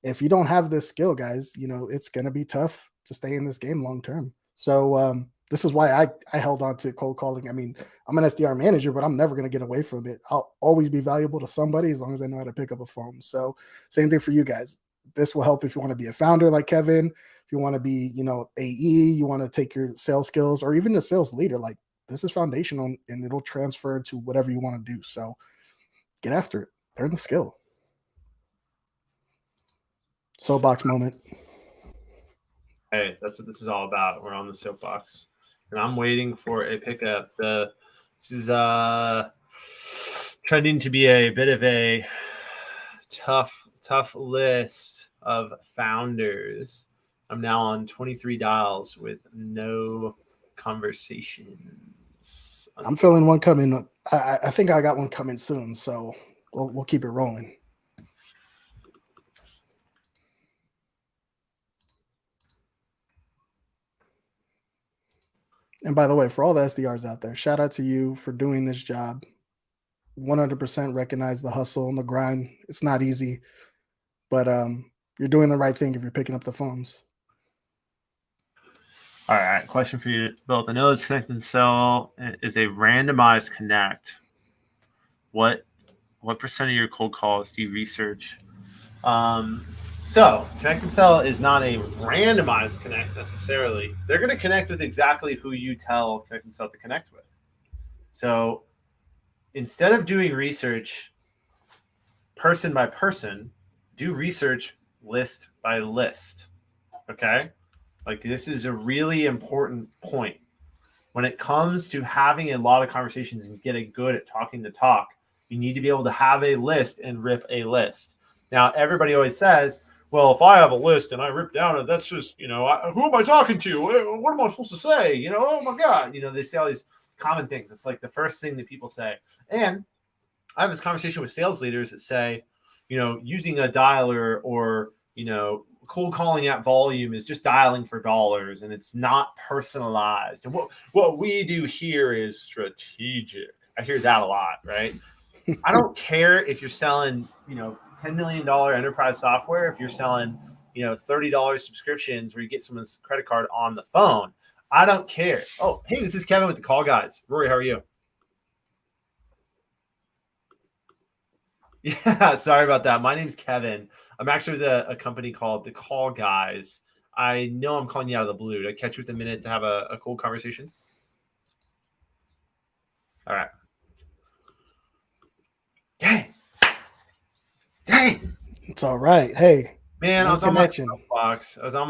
If you don't have this skill, guys, it's going to be tough to stay in this game long term. So this is why I held on to cold calling. I mean, I'm an SDR manager, but I'm never going to get away from it. I'll always be valuable to somebody as long as I know how to pick up a phone. So same thing for you guys. This will help if you want to be a founder like Kevin, if you want to be, AE, you want to take your sales skills or even a sales leader. Like this is foundational and it'll transfer to whatever you want to do. So get after it. Learn the skill. Soapbox moment. Hey, that's what this is all about. We're on the soapbox, and I'm waiting for a pickup. This is trending to be a bit of a tough list of founders. I'm now on 23 dials with no conversations. I'm feeling one coming. I think I got one coming soon, so we'll keep it rolling. And by the way, for all the SDRs out there, shout out to you for doing this job. 100% recognize the hustle and the grind. It's not easy, but you're doing the right thing if you're picking up the phones. All right, question for you both. I know this Connect and Sell is a randomized connect. What percent of your cold calls do you research? So Connect and Sell is not a randomized connect necessarily. They're going to connect with exactly who you tell Connect and Sell to connect with. So instead of doing research person by person, do research list by list. Okay? Like, this is a really important point. When it comes to having a lot of conversations and getting good at talking the talk, you need to be able to have a list and rip a list. Now, everybody always says, well, if I have a list and I rip down it, that's just, who am I talking to? What am I supposed to say? Oh my God. They say all these common things. It's like the first thing that people say. And I have this conversation with sales leaders that say, using a dialer or, cold calling at volume is just dialing for dollars and it's not personalized. And what we do here is strategic. I hear that a lot, right? I don't care if you're selling, $10 million enterprise software, if you're selling, $30 subscriptions where you get someone's credit card on the phone. I don't care. Oh, hey, this is Kevin with the Call Guys. Rory, how are you? Yeah, sorry about that. My name's Kevin. I'm actually with a company called The Call Guys. I know I'm calling you out of the blue. Did I catch you with a minute to have a cool conversation? All right. Dang. It's all right. Hey, man, I was on my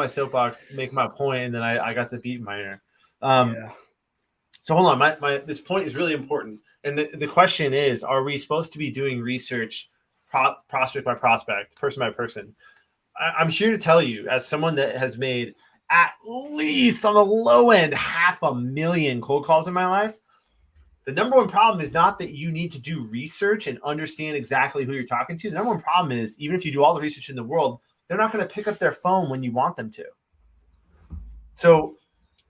soapbox. Making my point, and then I got the beat in my ear. Yeah. So hold on. My this point is really important. And the question is, are we supposed to be doing research prospect by prospect, person by person? I'm here to tell you, as someone that has made at least on the low end 500,000 cold calls in my life, the number one problem is not that you need to do research and understand exactly who you're talking to. The number one problem is, even if you do all the research in the world, they're not going to pick up their phone when you want them to. So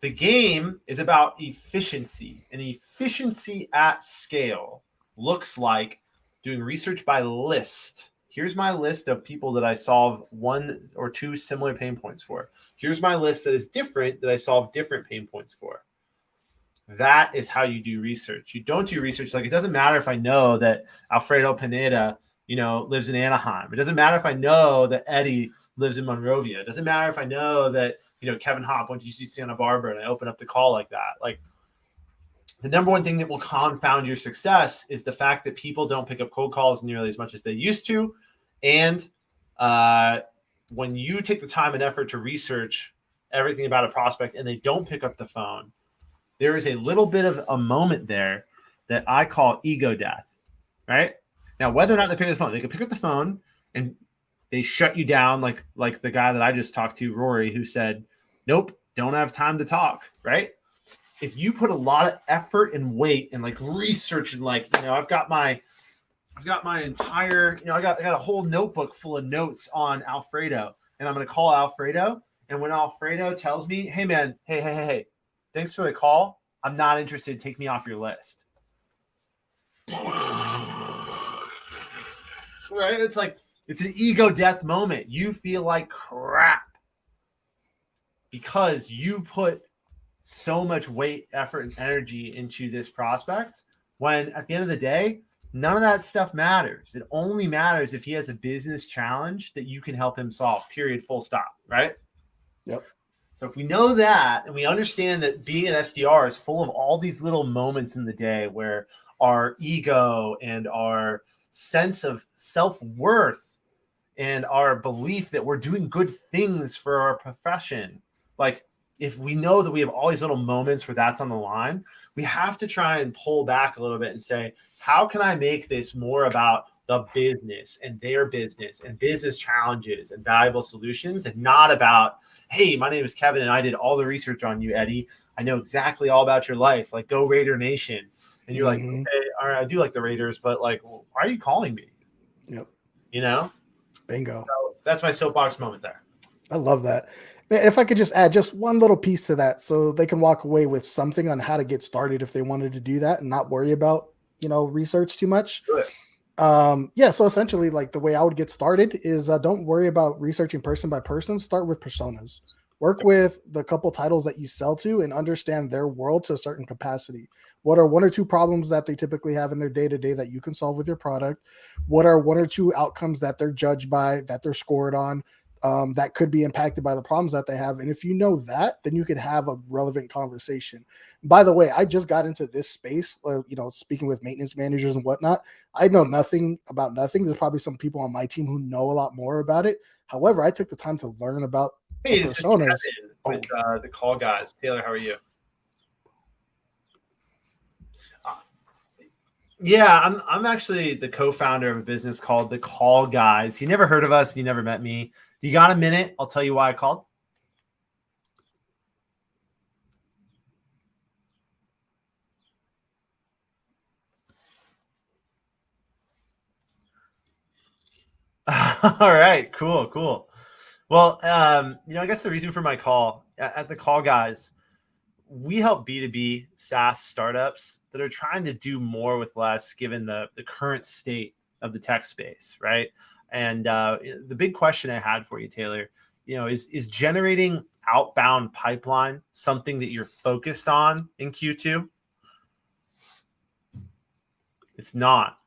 the game is about efficiency, and efficiency at scale looks like doing research by list. Here's my list of people that I solve one or two similar pain points for. Here's my list that is different, that I solve different pain points for. That is how you do research. You don't do research. Like, it doesn't matter if I know that Alfredo Pineda, lives in Anaheim. It doesn't matter if I know that Eddie lives in Monrovia. It doesn't matter if I know that, Kevin Hopp went to UC Santa Barbara and I open up the call like that. Like, the number one thing that will confound your success is the fact that people don't pick up cold calls nearly as much as they used to. And when you take the time and effort to research everything about a prospect and they don't pick up the phone, there is a little bit of a moment there that I call ego death, right? Now, whether or not they pick up the phone, they can pick up the phone and they shut you down, like the guy that I just talked to, Rory, who said, nope, don't have time to talk, right? If you put a lot of effort and weight and like research and I've got my entire, I got a whole notebook full of notes on Alfredo, and I'm going to call Alfredo. And when Alfredo tells me, hey man, hey, thanks for the call, I'm not interested. Take me off your list. Right? It's like, it's an ego death moment. You feel like crap because you put so much weight, effort, and energy into this prospect, when at the end of the day, none of that stuff matters. It only matters if he has a business challenge that you can help him solve, period, full stop, right? Yep. So if we know that, and we understand that being an SDR is full of all these little moments in the day where our ego and our sense of self-worth and our belief that we're doing good things for our profession, like, if we know that we have all these little moments where that's on the line, we have to try and pull back a little bit and say, how can I make this more about the business and their business and business challenges and valuable solutions, and not about, hey, my name is Kevin and I did all the research on you, Eddie. I know exactly all about your life. Like, go Raider Nation. And you're like, okay, all right, I do like the Raiders, but like, why are you calling me? Yep. Bingo. So that's my soapbox moment there. I love that. If I could just add just one little piece to that so they can walk away with something on how to get started if they wanted to do that and not worry about, research too much. Do it. Yeah, so essentially, like the way I would get started is don't worry about researching person by person. Start with personas. Work with the couple titles that you sell to and understand their world to a certain capacity. What are one or two problems that they typically have in their day to day that you can solve with your product? What are one or two outcomes that they're judged by, that they're scored on, that could be impacted by the problems that they have? And if you know that, then you could have a relevant conversation. By the way, I just got into this space, speaking with maintenance managers and whatnot. I know nothing about nothing. There's probably some people on my team who know a lot more about it. However, I took the time to learn about the Hey, this is personas. Kevin with the Call Guys. Taylor, how are you? Yeah, I'm actually the co-founder of a business called the Call Guys. You never heard of us, you never met me. Do you got a minute? I'll tell you why I called. All right, cool. Well, I guess the reason for my call at the Call Guys, we help B2B SaaS startups that are trying to do more with less given the current state of the tech space, right? And the big question I had for you, Taylor, is generating outbound pipeline something that you're focused on in Q2? It's not.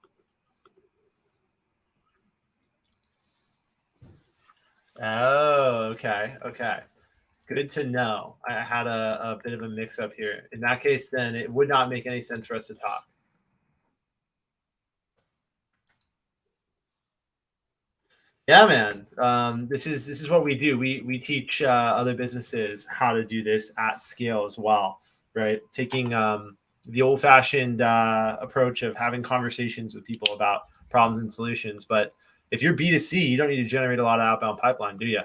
Oh, okay. Good to know. I had a bit of a mix up here. In that case, then it would not make any sense for us to talk. Yeah, man. This is what we do. We teach other businesses how to do this at scale as well, right? Taking the old fashioned approach of having conversations with people about problems and solutions. But if you're B2C, you don't need to generate a lot of outbound pipeline, do you?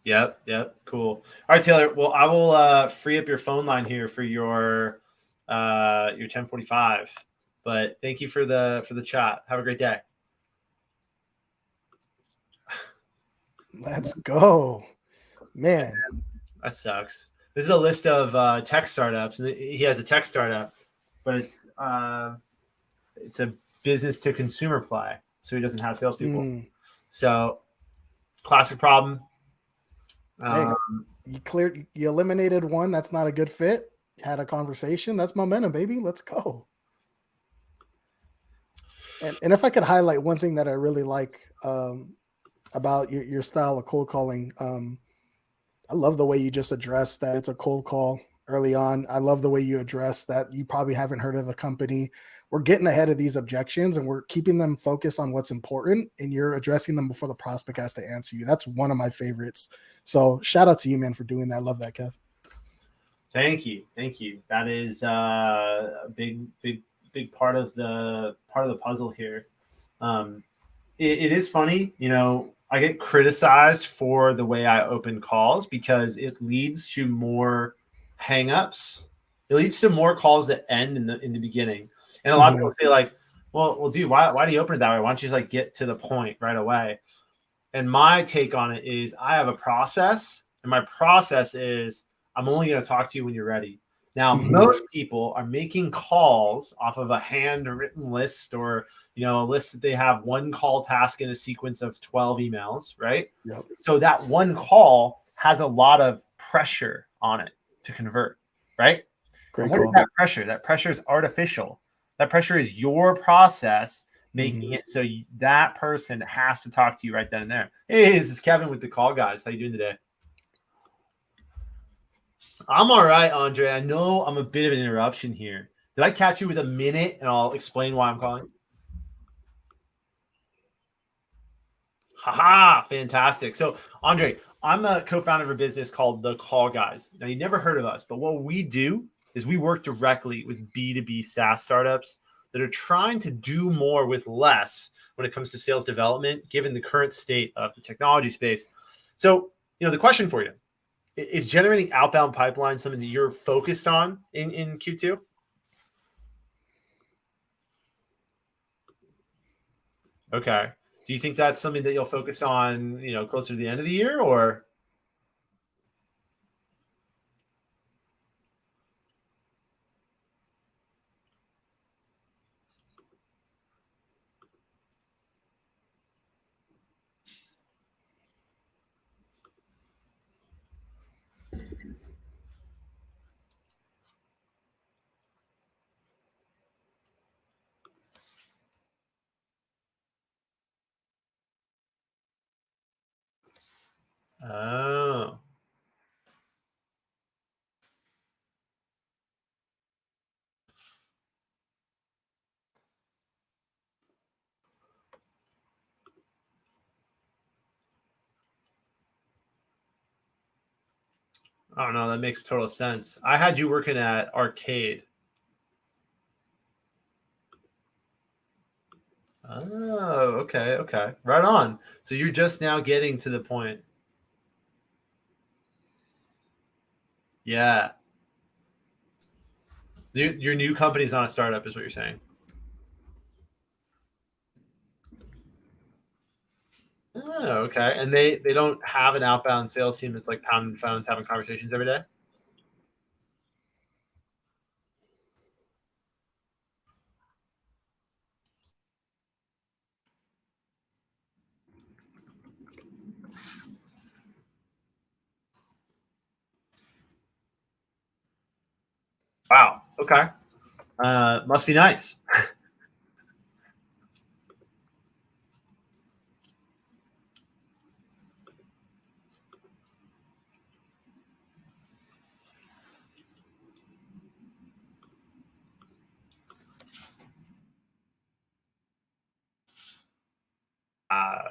Yep. Cool. All right, Taylor. Well, I will free up your phone line here for your 10:45. But thank you for the chat. Have a great day. Let's go, man. That sucks. This is a list of tech startups, and he has a tech startup, but it's a business to consumer play, so he doesn't have salespeople. So, classic problem. Hey, you eliminated one that's not a good fit. Had a conversation. That's momentum, baby. Let's go. And if I could highlight one thing that I really like about your style of cold calling, I love the way you just addressed that it's a cold call early on. I love the way you address that you probably haven't heard of the company. We're getting ahead of these objections and we're keeping them focused on what's important, and you're addressing them before the prospect has to answer you. That's one of my favorites. So shout out to you, man, for doing that. I love that, Kev. Thank you. That is a big part of the puzzle here. It is funny, I get criticized for the way I open calls because it leads to more hangups. It leads to more calls that end in the beginning. And a lot of people say like, well, dude, why do you open it that way? Why don't you just like get to the point right away? And my take on it is I have a process, and my process is I'm only going to talk to you when you're ready. Now, most people are making calls off of a handwritten list or, a list that they have one call task in a sequence of 12 emails, right? Yep. So that one call has a lot of pressure on it to convert, right? Great what call. is that pressure? That pressure is artificial. That pressure is your process making it so that person has to talk to you right then and there. Hey, this is Kevin with the Call Guys. How you doing today? I'm all right, Andre. I know I'm a bit of an interruption here. Did I catch you with a minute and I'll explain why I'm calling? Haha, fantastic. So, Andre, I'm a co-founder of a business called The Call Guys. Now, you never heard of us, but what we do is we work directly with B2B SaaS startups that are trying to do more with less when it comes to sales development, given the current state of the technology space. So, the question for you, Is generating outbound pipeline something that you're focused on in Q2? Okay. Do you think that's something that you'll focus on, closer to the end of the year, or? Oh. I don't know. That makes total sense. I had you working at Arcade. Oh, okay, okay. Right on. So you're just now getting to the point. Yeah. Your new company's not a startup, is what you're saying. Oh, okay. And they don't have an outbound sales team that's like pounding phones, having conversations every day? Wow. Okay. Must be nice.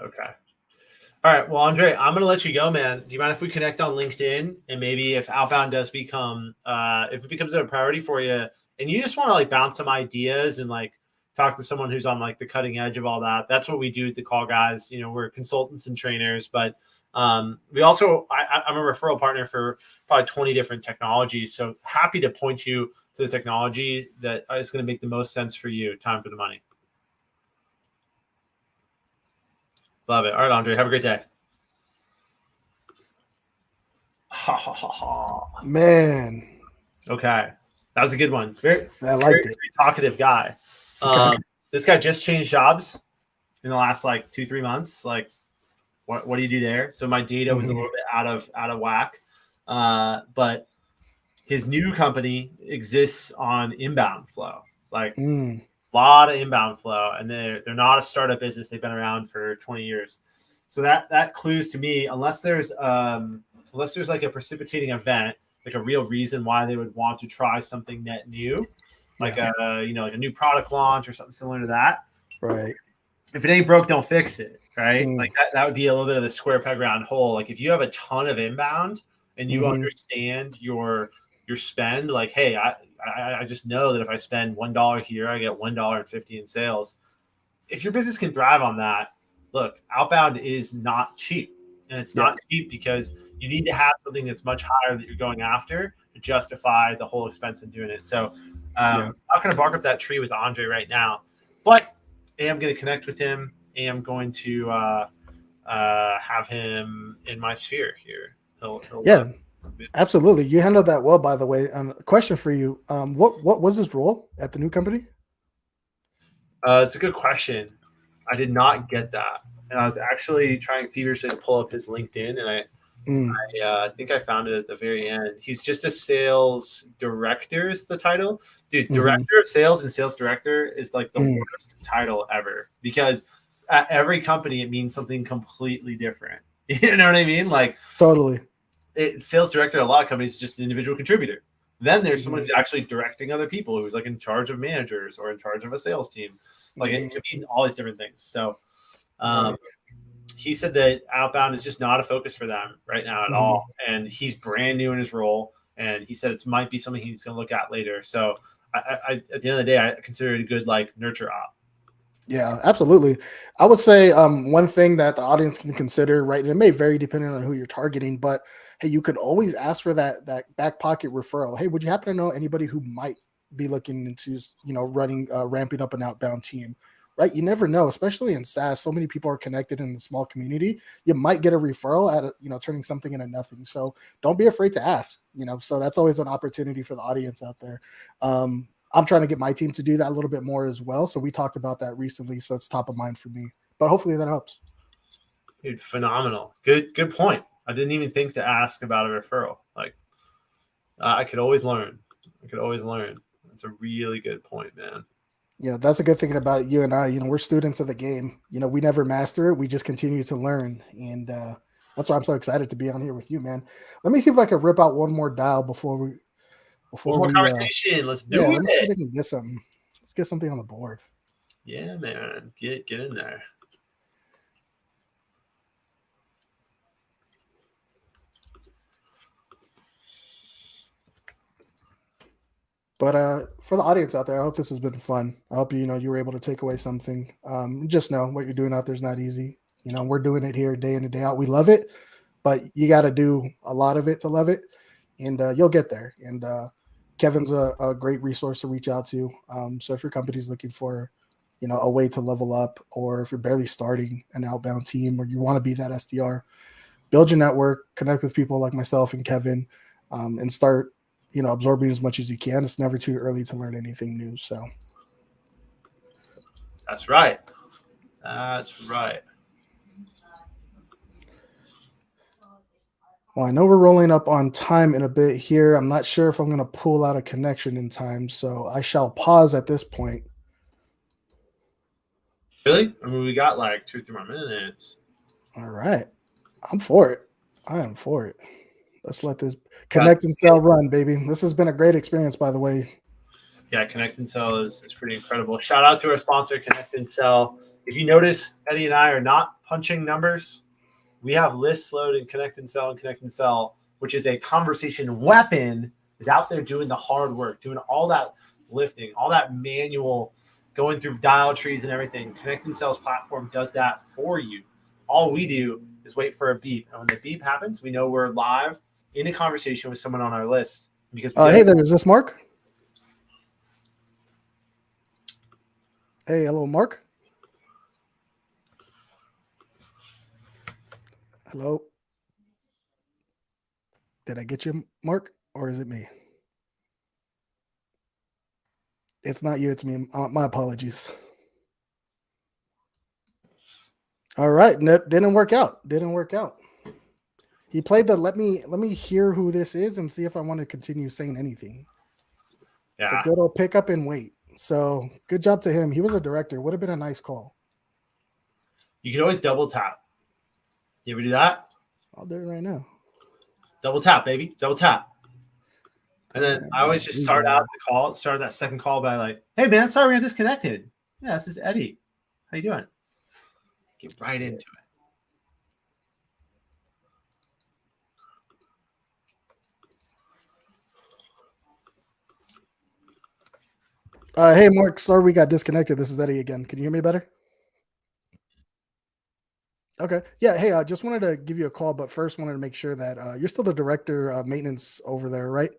Okay. All right. Well, Andre, I'm gonna let you go, man. Do you mind if we connect on LinkedIn, and maybe if outbound does become, if it becomes a priority for you, and you just want to like bounce some ideas and like talk to someone who's on like the cutting edge of all that. That's what we do at the Call Guys. We're consultants and trainers, but we also I'm a referral partner for probably 20 different technologies. So happy to point you to the technology that is going to make the most sense for you. Time for the money. Love it. All right, Andre. Have a great day. Ha ha ha ha. Man, Okay. That was a good one. Very, I very, liked it. very talkative guy. Okay. This guy just changed jobs in the last like 2-3 months. Like, what do you do there? So my data was a little bit out of whack. But his new company exists on inbound flow, like a lot of inbound flow, and they're not a startup business. They've been around for 20 years. So that clues to me, unless there's like a precipitating event, like a real reason why they would want to try something net new, like like a new product launch or something similar to that. Right. If it ain't broke, don't fix it. Right. Like that would be a little bit of the square peg round hole. Like if you have a ton of inbound and you understand your spend, like, hey, I just know that if I spend $1 here, I get $1.50 in sales. If your business can thrive on that, look, outbound is not cheap. And it's not cheap because you need to have something that's much higher that you're going after to justify the whole expense in doing it. So I'm not going to bark up that tree with Andre right now, but I am going to connect with him. I am going to have him in my sphere here. He'll Absolutely. You handled that well, by the way. A question for you. What was his role at the new company? It's a good question. I did not get that. And I was actually trying feverishly to pull up his LinkedIn, and I think I found it at the very end. He's just a sales director is the title. Dude, director of sales and sales director is like the worst title ever, because at every company it means something completely different. You know what I mean? Like Totally. Sales director at a lot of companies is just an individual contributor. Then there's someone who's actually directing other people, who's like in charge of managers or in charge of a sales team. Like it could mean all these different things. So he said that outbound is just not a focus for them right now at all. And he's brand new in his role. And he said it might be something he's going to look at later. So I at the end of the day, I consider it a good like nurture op. Yeah, absolutely. I would say one thing that the audience can consider, right? And it may vary depending on who you're targeting, but hey, you could always ask for that back pocket referral. Hey, would you happen to know anybody who might be looking into running ramping up an outbound team? Right? You never know, especially in SaaS. So many people are connected in the small community. You might get a referral at turning something into nothing. So don't be afraid to ask. So that's always an opportunity for the audience out there. I'm trying to get my team to do that a little bit more as well. So we talked about that recently. So it's top of mind for me. But hopefully that helps. Dude, phenomenal. Good point. I didn't even think to ask about a referral. Like, I could always learn. I could always learn. That's a really good point, man. That's a good thing about you and I. We're students of the game. We never master it. We just continue to learn. And that's why I'm so excited to be on here with you, man. Let me see if I can rip out one more dial before we One more conversation. Let's do let me see if it. I can get something. Let's get something on the board. Yeah, man. Get in there. But for the audience out there, I hope this has been fun. I hope you were able to take away something. Just know what you're doing out there is not easy. We're doing it here day in and day out. We love it, but you got to do a lot of it to love it, and you'll get there. And Kevin's a great resource to reach out to. So if your company's looking for a way to level up, or if you're barely starting an outbound team, or you want to be that SDR, build your network, connect with people like myself and Kevin, and start absorbing as much as you can. It's never too early to learn anything new. So that's right. That's right. Well, I know we're rolling up on time in a bit here. I'm not sure if I'm going to pull out a connection in time, so I shall pause at this point. Really? I mean, we got like 2 or 3 more minutes. All right. I'm for it. I am for it. Let's let this connect and sell run, baby. This has been a great experience, by the way. Yeah, ConnectAndSell is pretty incredible. Shout out to our sponsor, ConnectAndSell. If you notice, Eddie and I are not punching numbers. We have lists loaded in ConnectAndSell, and ConnectAndSell, which is a conversation weapon, is out there doing the hard work, doing all that lifting, all that manual, going through dial trees and everything. ConnectAndSell's platform does that for you. All we do is wait for a beep. And when the beep happens, we know we're live in a conversation with someone on our list. Because hey there, is this Mark? Hey, hello, Mark. Hello. Did I get you, Mark, or is it me? It's not you, it's me. My apologies. All right, didn't work out. Didn't work out. He played the let me hear who this is and see if I want to continue saying anything. Yeah. The good old pick up and wait. So good job to him. He was a director. Would have been a nice call. You can always double tap. You ever do that? I'll do it right now. Double tap, baby. Double tap. And then I always just start that second call by like, hey man, sorry we got disconnected. Yeah, this is Eddie. How you doing? Get right into it. Hey Mark, sorry we got disconnected. This is Eddie again. Can you hear me better? Okay. Yeah. Hey, I just wanted to give you a call, but first wanted to make sure that you're still the director of maintenance over there, right?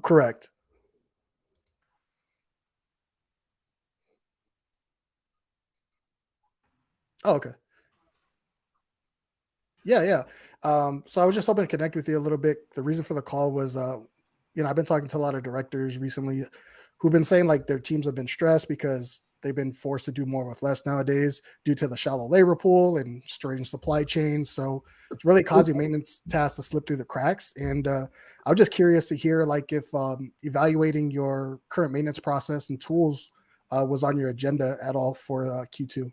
Correct. Oh, okay. Yeah, yeah. So I was just hoping to connect with you a little bit. The reason for the call was, I've been talking to a lot of directors recently who've been saying like their teams have been stressed because they've been forced to do more with less nowadays due to the shallow labor pool and strange supply chains. So it's really causing maintenance tasks to slip through the cracks. And I was just curious to hear like if evaluating your current maintenance process and tools was on your agenda at all for Q2.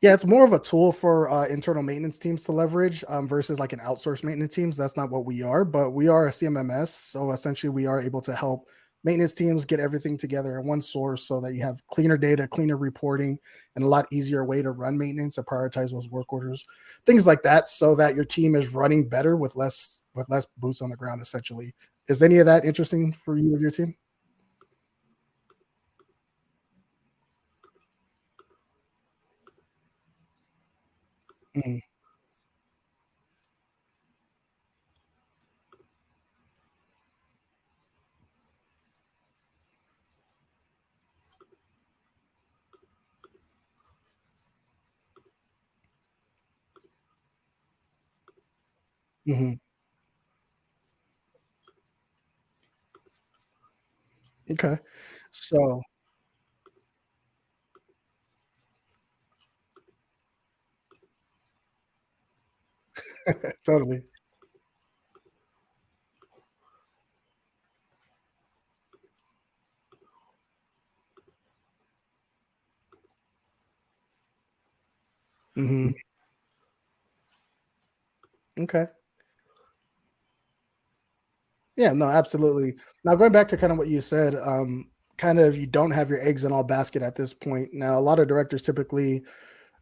Yeah, it's more of a tool for internal maintenance teams to leverage versus like an outsourced maintenance teams. That's not what we are, but we are a CMMS. So essentially, we are able to help maintenance teams get everything together in one source so that you have cleaner data, cleaner reporting, and a lot easier way to run maintenance and prioritize those work orders, things like that, so that your team is running better with less boots on the ground. Essentially, is any of that interesting for you or your team? Mm-hmm. Mm-hmm. Okay, so totally. Mm-hmm. Okay. Yeah, no, absolutely. Now going back to kind of what you said, kind of you don't have your eggs in all basket at this point. Now, a lot of directors typically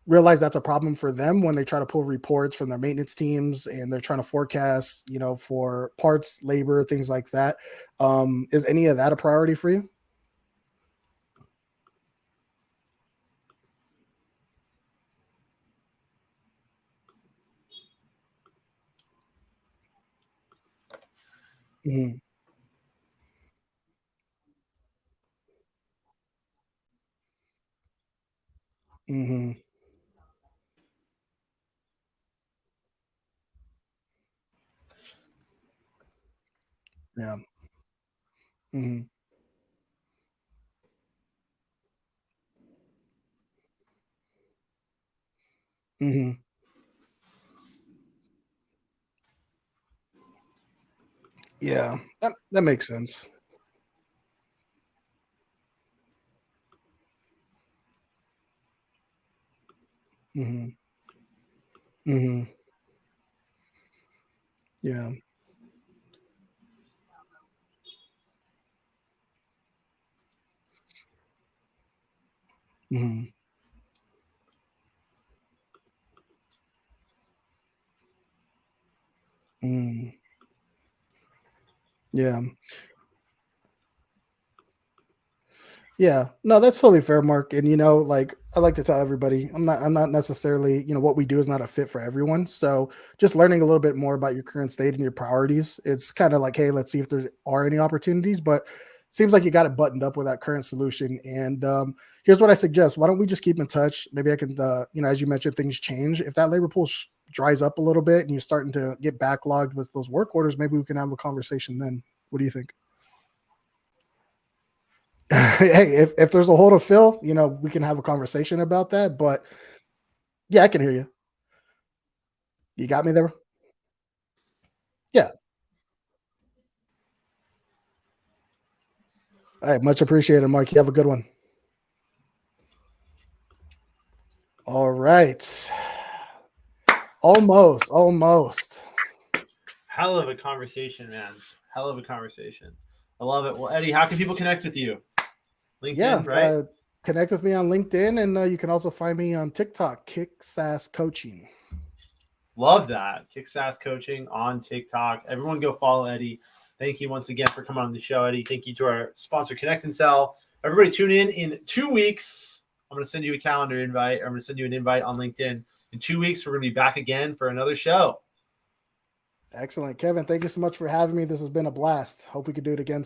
realize that's a problem for them when they try to pull reports from their maintenance teams and they're trying to forecast, for parts, labor, things like that. Is any of that a priority for you? Hmm. Hmm. Yeah. Hmm. Hmm. Yeah, that makes sense. Hmm. Hmm. Yeah. Hmm. Hmm. Yeah. Yeah, no, that's totally fair, Mark. And like I like to tell everybody, I'm not necessarily, what we do is not a fit for everyone. So just learning a little bit more about your current state and your priorities, it's kind of like, hey, let's see if there are any opportunities. But seems like you got it buttoned up with that current solution. And here's what I suggest: why don't we just keep in touch? Maybe I can, as you mentioned, things change. If that labor pool dries up a little bit and you're starting to get backlogged with those work orders, maybe we can have a conversation then. What do you think? Hey, if there's a hole to fill, we can have a conversation about that. But yeah, I can hear you. You got me there. Yeah. All right, much appreciated, Mark. You have a good one. All right. Almost, almost. Hell of a conversation, man. Hell of a conversation. I love it. Well, Eddie, how can people connect with you? Yeah. LinkedIn, right? Connect with me on LinkedIn, and you can also find me on TikTok, Kick Sass Coaching. Love that. Kick Sass Coaching on TikTok. Everyone go follow Eddie. Thank you once again for coming on the show, Eddie. Thank you to our sponsor, Connect and Sell. Everybody tune in 2 weeks. I'm going to send you a calendar invite. I'm going to send you an invite on LinkedIn. In 2 weeks, we're going to be back again for another show. Excellent. Kevin, thank you so much for having me. This has been a blast. Hope we could do it again